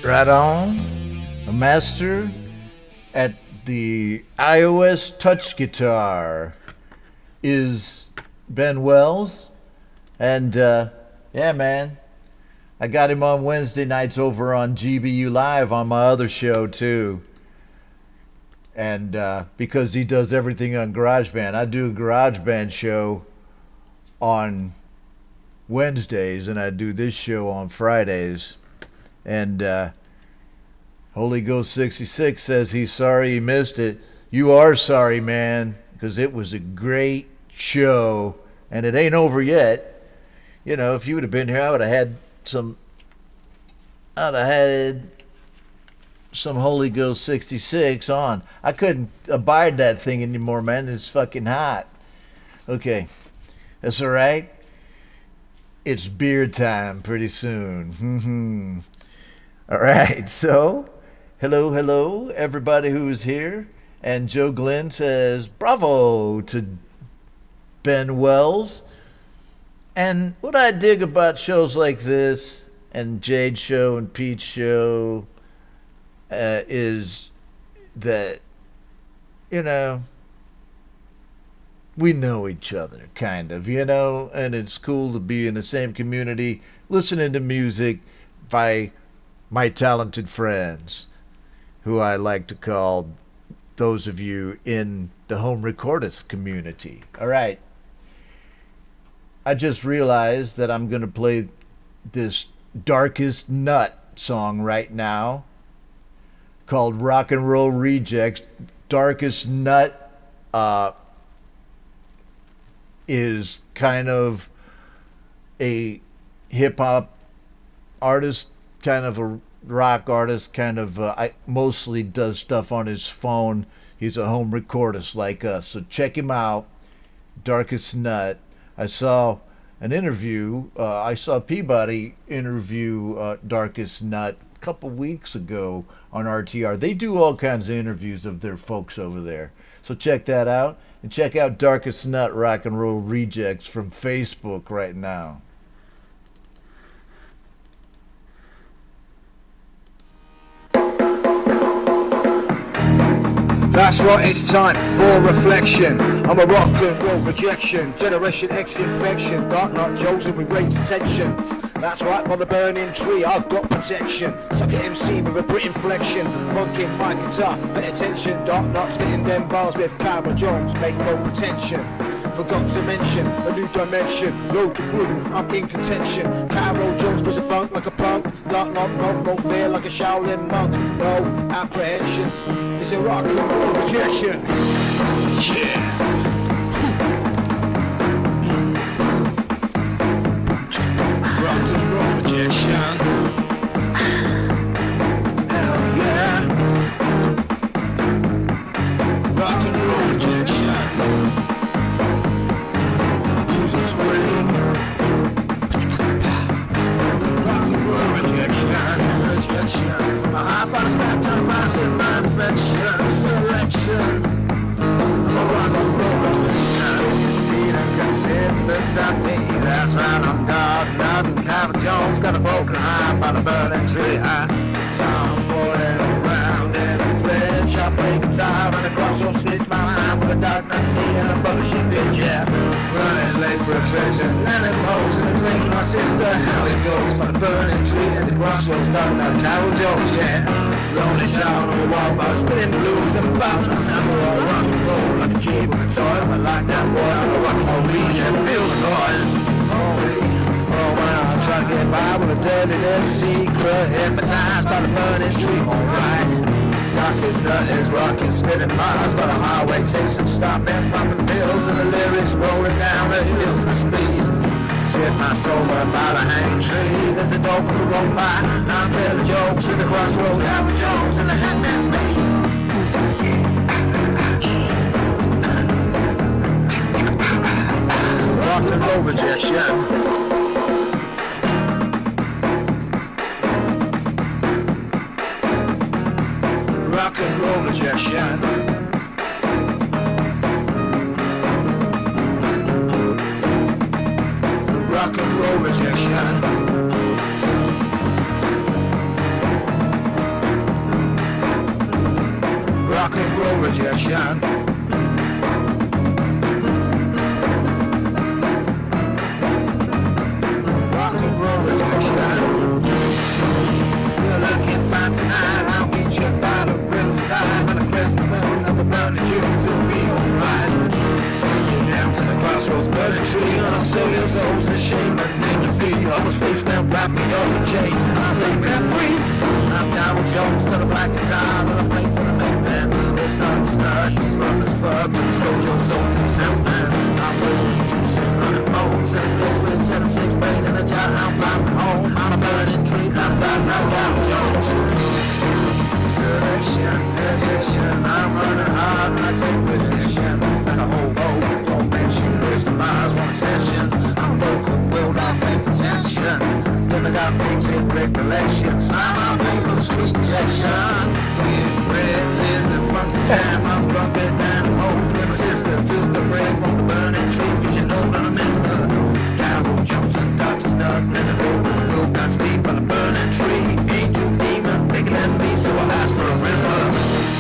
Right on. A master at the iOS touch guitar is Ben Wells. And yeah, man, I got him on Wednesday nights over on GBU Live on my other show too. And because he does everything on GarageBand, I do a GarageBand show on Wednesdays, and I do this show on Fridays. And Holy Ghost 66 says he's sorry he missed it. You are sorry, man, because it was a great show, and it ain't over yet. You know, if you would have been here, I would have had some Holy Ghost 66 on. I couldn't abide that thing anymore, man. It's fucking hot. Okay, that's all right. It's beer time pretty soon. All right, so hello, everybody who is here. And Joe Glenn says, bravo to Ben Wells. And what I dig about shows like this, and Jade's show and Pete's show, is that, you know, we know each other, kind of, you know, and it's cool to be in the same community, listening to music by my talented friends, who I like to call those of you in the home recordist community. All right. I just realized that I'm going to play this Darkest Nut song right now called Rock and Roll Rejects. Darkest Nut is kind of a hip-hop artist, kind of a rock artist, kind of mostly does stuff on his phone. He's a home recordist like us, so check him out. Darkest Nut. I saw an interview, I saw Peabody interview Darkest Nut a couple weeks ago on RTR. They do all kinds of interviews of their folks over there, so check that out. And check out Darkest Nut Rock and Roll Rejects from Facebook right now. That's right, it's time for reflection. I'm a rock and roll rejection, Generation X infection, dark nut chosen with great attention. That's right, by the burning tree, I've got protection. Suck at MC with a Brit inflection, funky my guitar, pay attention. Dark nut spitting them bars with Power Jones, make no pretension. Forgot to mention a new dimension, road to groove, I'm in contention. Carol Jones was a funk like a punk, dark nut, no fear like a Shaolin monk. No apprehension, it's a rock and roll rejection. Yeah. Rock and roll rejection. Hell yeah. Rock and roll rejection. Music's free. Rock and roll rejection. From a hi-fi snap to a massive manufacture selection. Rock and roll rejection. Feet and cassette beside me. That's right, I'm dark, nothing. Carol Jones got a broken heart by the burning tree. Time for it around in a place. I play guitar and a crossroads stitch my line with a darkness sea and a bullshit bitch, yeah. Running late for a treasure, landing poles and a drink with my sister. How it goes by the burning tree at the crossroads, dark now Carol Jones, yeah. Lonely child on the wall by spinning blues and bouncing the samurai. Rock and roll like a G with a toy. I like that boy, I'm a rock and roll region, feel the noise. Oh, when I try to get by with a dirty little secret, hypnotized by the burning tree, alright. Darkest nut is rocking, spinning miles by the highway, tasting, stopping, pumping pills, and the lyrics rolling down the hills with speed. Sweat my soul by the hanging tree. There's a dope who roll by. I'm telling jokes at the crossroads. Howard Jones and the Hatman's me. Rock and roll rejection. Rock and roll rejection. Rock and roll rejection. Rock and roll rejection. back me up with Jade. I say, man, free. I'm Darryl Jones, got a black guitar that I play for the main band. It's not a star, he's rough as fuck. Sold your soul to the salesman. I'm willing to juice and running bones. And there's been 7-6 brain in a jar. I'm far from home. I'm a burning tree. I'm black like Darryl Jones. Selection, addiction. I'm running hard and I take position. Like a hobo, don't mention. Listen, bars, one session. I'm local, will not pay for attention. Then I got things in recollections. I'm a fatal sweet injection. With red lizard from the time I'm drunk at animals. When my sister took the break from the burning tree, you know that I missed her. Darryl Jones and Dr. Snug, and the road got speed by the burning tree. Angel demon bigger than me, so I asked for a whisper.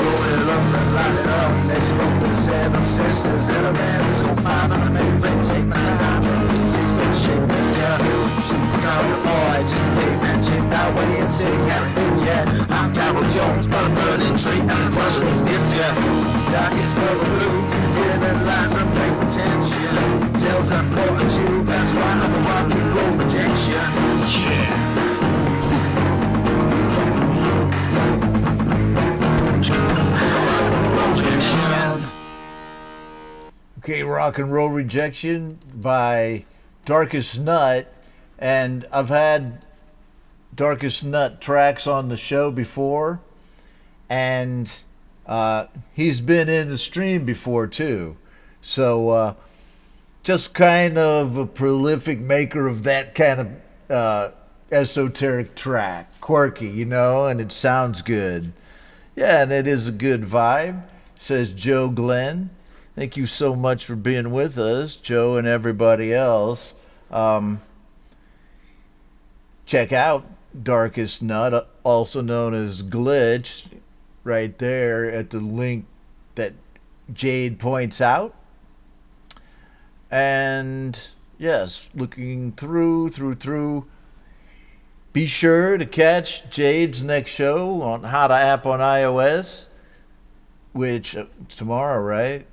Roll it up and light it up. Let's smoke for the 7 sisters and a band so fine. I'm a main friend, take my time for the pieces, but shit, this yeah. Super cowboy boy, just a big man, checked out way and sitting at a big yet. I'm Darryl Jones, but a burning tree, and the crusher is this jet. Darkest purple blue, yeah, that lies and play potential. Tells I'm important you, that's why I'm a rock and roll rejection. Yeah. Okay, Rock and Roll Rejection by Darkest Nut. And I've had Darkest Nut tracks on the show before. And he's been in the stream before too. So just kind of a prolific maker of that kind of esoteric track. Quirky, you know, and it sounds good. Yeah, and it is a good vibe, says Joe Glenn. Thank you so much for being with us, Joe and everybody else. Check out Darkest Nut, also known as Glitch, right there at the link that Jade points out. And yes, looking through. Be sure to catch Jade's next show on How to App on iOS, which tomorrow, right?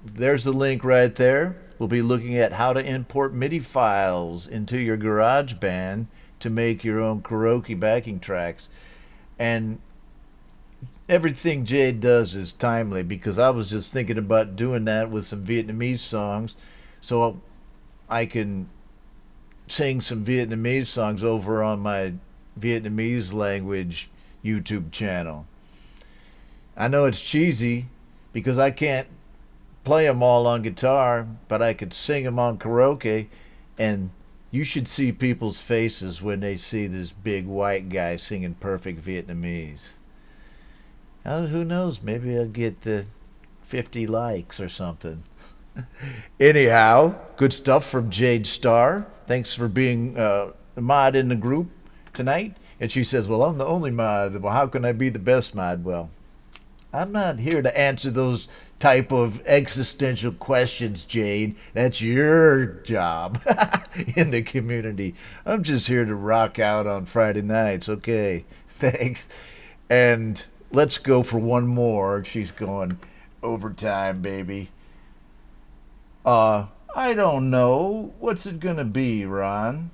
There's the link right there. We'll be looking at how to import MIDI files into your GarageBand to make your own karaoke backing tracks. And everything Jade does is timely, because I was just thinking about doing that with some Vietnamese songs, so I can sing some Vietnamese songs over on my Vietnamese language YouTube channel. I know it's cheesy because I can't play them all on guitar, but I could sing them on karaoke, and you should see people's faces when they see this big white guy singing perfect Vietnamese. Who knows, maybe I'll get 50 likes or something. Anyhow, good stuff from Jade Starr. Thanks for being a mod in the group tonight. And she says, well, I'm the only mod. Well, how can I be the best mod? Well, I'm not here to answer those type of existential questions, Jade. That's your job in the community. I'm just here to rock out on Friday nights. Okay, thanks. And let's go for one more. She's going overtime, baby. I don't know. What's it gonna be, Ron?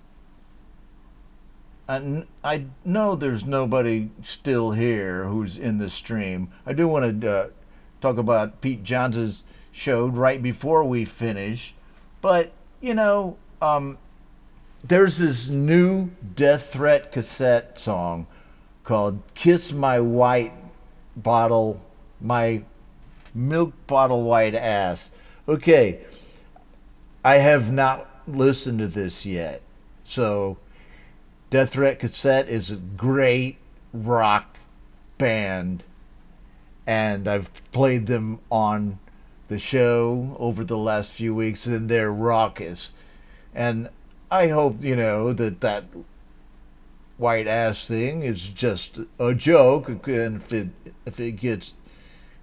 I know there's nobody still here who's in the stream. I do want to talk about Pete Johns' show right before we finish. But, you know, there's this new Death Threat cassette song called Kiss My Milk Bottle White Ass. Okay, I have not listened to this yet. So, Death Threat Cassette is a great rock band, and I've played them on the show over the last few weeks, and they're raucous. And I hope, you know, that white ass thing is just a joke, and if it gets,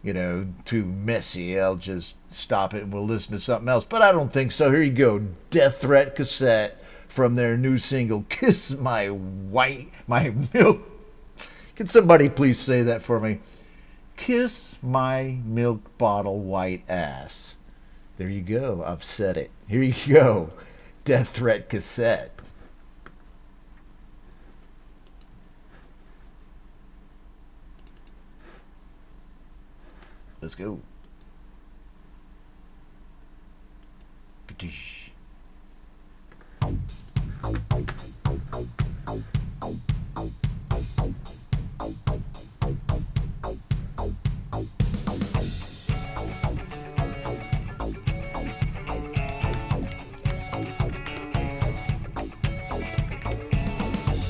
you know, too messy, I'll just stop it and we'll listen to something else. But I don't think so. Here you go, Death Threat Cassette from their new single, Kiss My Milk. Can somebody please say that for me? Kiss my milk bottle white ass. There you go. I've said it. Here you go. Death Threat Cassette. Let's go. Ka-tish.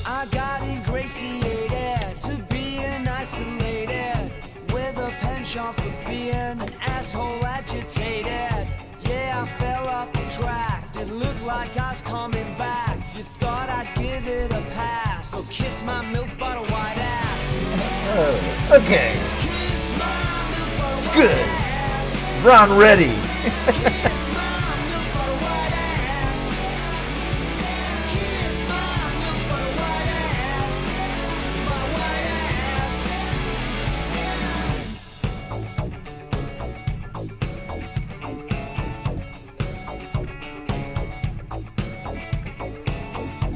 I got ingratiated to being isolated, with a penchant for being an asshole agitated. Yeah, I fell off the track. It looked like I was coming back. You thought I'd give it a pass, so kiss my milk bottle white ass. Oh, okay. It's good. Ron Ready.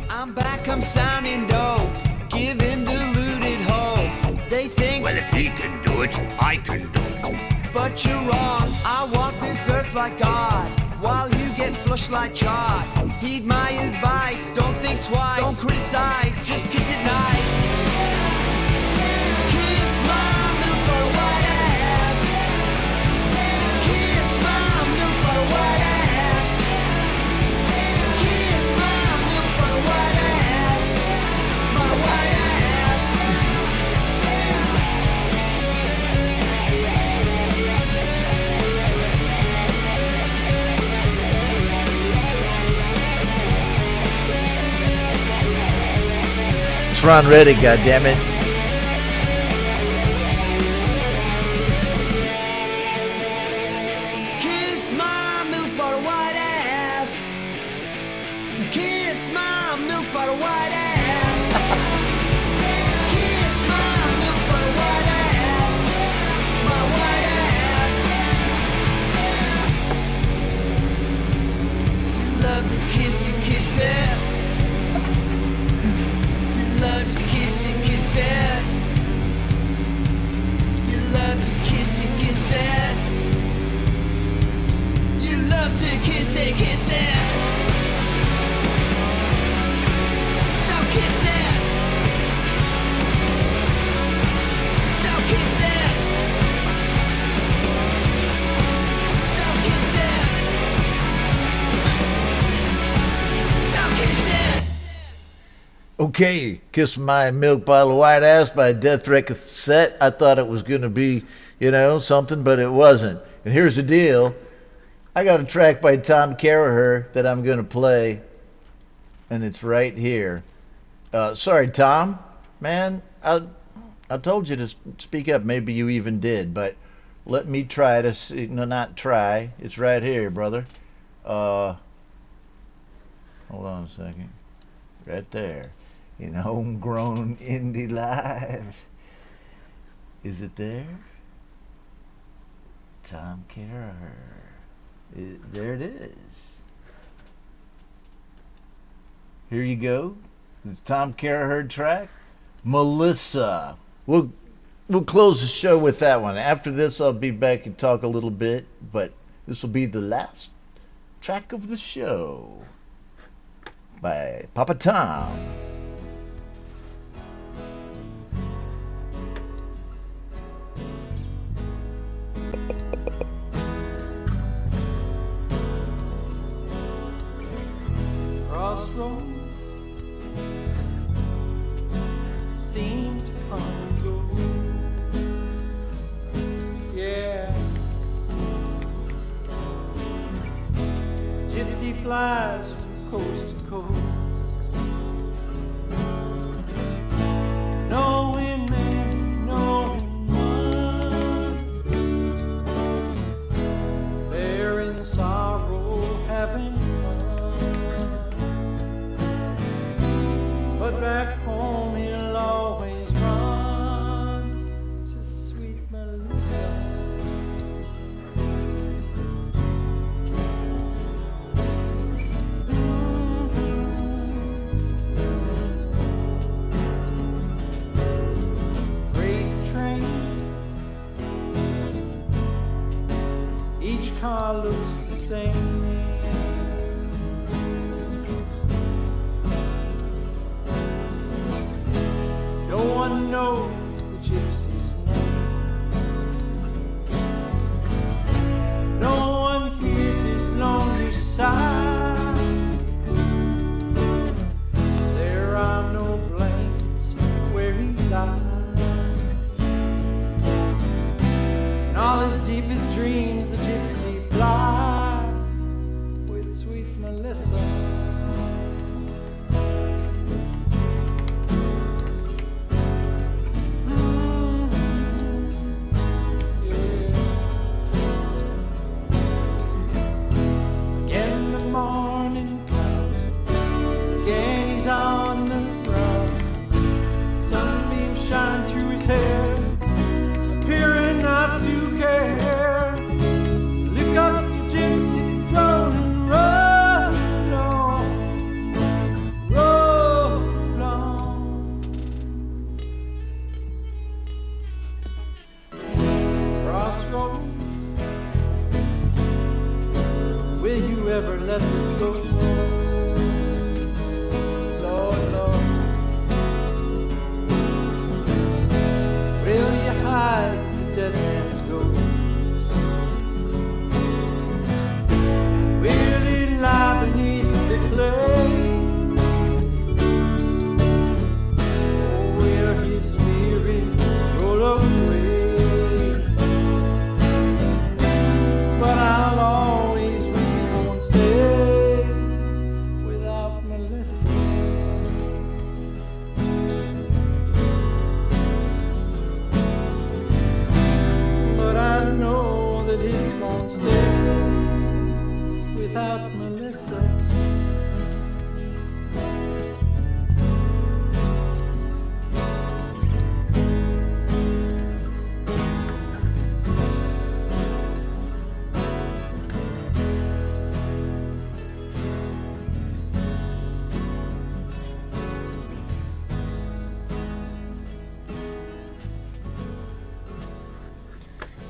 I'm back, I'm sounding dope, giving deluded hope. They think, well, if he can do it, I can do it. But you're wrong, I walk this earth like God, while you get flushed like chard. Heed my advice, don't think twice, don't criticize, just kiss it nice. Kiss my milk butter white ass. Kiss my milk butter white ass. Kiss my milk butter white ass. My white ass. It's Ron Ready, goddammit. Kiss my milk butter white ass. Kiss my milk butter white ass. Kiss my milk butter white ass. My white ass. You love to kiss it, kiss it. You love to kiss it, kiss it. You love to kiss it, kiss it. You love to kiss it, kiss it. So kiss it. So kiss it. So kiss it. So kiss it. Okay, Kiss My Milk Bottle of White Ass by Death Threat Cassette. I thought it was going to be, something, but it wasn't. And here's the deal. I got a track by Tom Caraher that I'm going to play, and it's right here. Sorry, Tom. Man, I told you to speak up. Maybe you even did, but let me try to see. No, not try. It's right here, brother. Hold on a second. Right there. In Homegrown Indie Live. Is it there? Tom Caraher. There it is. Here you go. It's Tom Caraher track. Melissa. We'll close the show with that one. After this, I'll be back and talk a little bit, but this will be the last track of the show by Papa Tom. Crossroads seem to come and go. Yeah, gypsy flies from coast to coast. Knowing man, knowing one, they're in sorrow, having fun. But back home he'll always run to sweet Melissa. all looks the same. No one knows the gypsy's name. No one hears his lonely sigh. There are no blankets where he lies. In all his deepest dreams, the gypsy flies with sweet Melissa. Again the morning comes, again he's on the run. Sunbeams shine through his hair, appearing not to care. Look up the gypsy's road and roll on, roll on. Crossroads, will you ever let me go? Lord, Lord, will you hide the dead man's ghost? Will it lie beneath the clay? Or will his spirit roll away? But I'll always be on stay without Melissa. But I know that he won't stay without Melissa.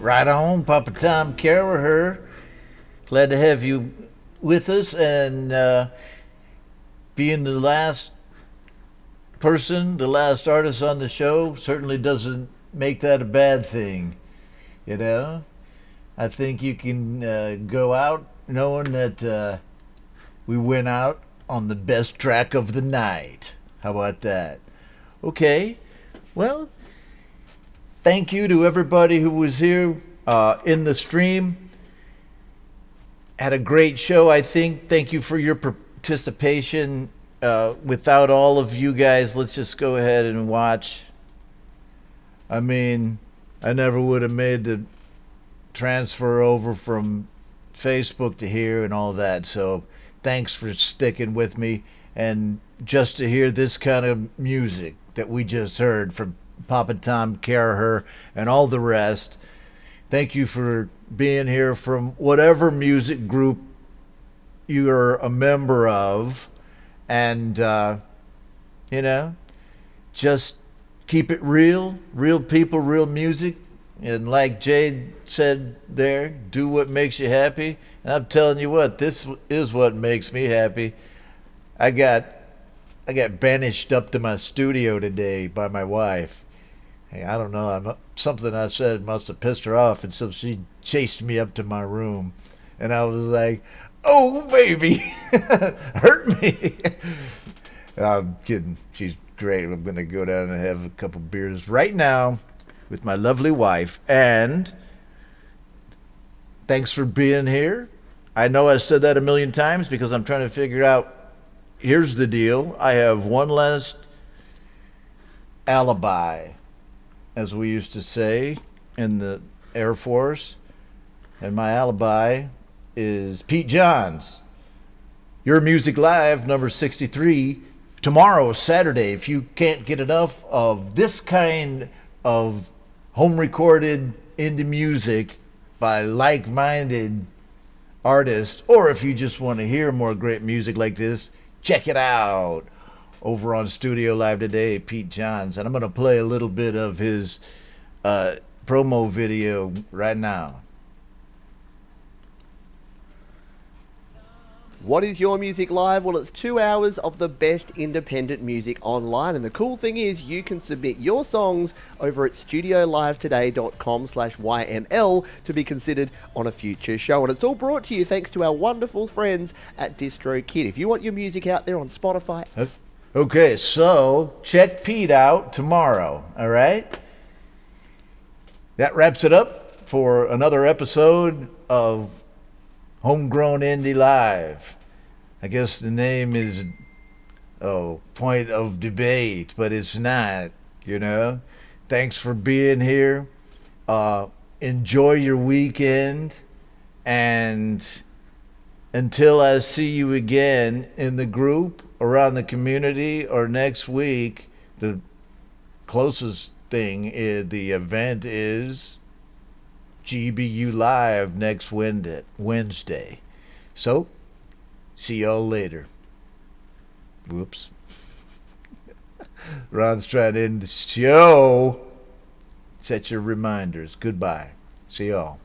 Right on, Papa Tom Caraher. Glad to have you with us, and being the last person, the last artist on the show certainly doesn't make that a bad thing. You know, I think you can go out knowing that we went out on the best track of the night. How about that? Okay, well, thank you to everybody who was here in the stream. Had a great show, I think. Thank you for your participation. Without all of you guys, let's just go ahead and watch. I mean, I never would have made the transfer over from Facebook to here and all that. So thanks for sticking with me. And just to hear this kind of music that we just heard from Papa Tom Caraher and all the rest, thank you for being here from whatever music group you're a member of. And, you know, just keep it real people, real music. And like Jade said there, do what makes you happy. And I'm telling you what, this is what makes me happy. I got banished up to my studio today by my wife. Hey, I don't know, something I said must have pissed her off, and so she chased me up to my room. And I was like, oh, baby, hurt me. I'm kidding. She's great. I'm going to go down and have a couple beers right now with my lovely wife. And thanks for being here. I know I said that a million times because I'm trying to figure out, here's the deal. I have one last alibi, as we used to say in the Air Force. And my alibi is Pete Johns. Your Music Live, number 63. Tomorrow, Saturday, if you can't get enough of this kind of home-recorded indie music by like-minded artists, or if you just want to hear more great music like this, check it out over on Studio Live today, Pete Johns. And I'm going to play a little bit of his promo video right now. What is Your Music Live? Well, it's 2 hours of the best independent music online. And the cool thing is you can submit your songs over at studiolivetoday.com/YML to be considered on a future show. And it's all brought to you thanks to our wonderful friends at DistroKid. If you want your music out there on Spotify... Okay, so check Pete out tomorrow, all right? That wraps it up for another episode of Homegrown Indie Live. I guess the name is, point of debate, but it's not, you know. Thanks for being here. Enjoy your weekend. And until I see you again in the group, around the community, or next week, the closest thing is the event is GBU Live next Wednesday. So, see y'all later. Whoops. Ron's trying to end the show. Set your reminders. Goodbye. See y'all.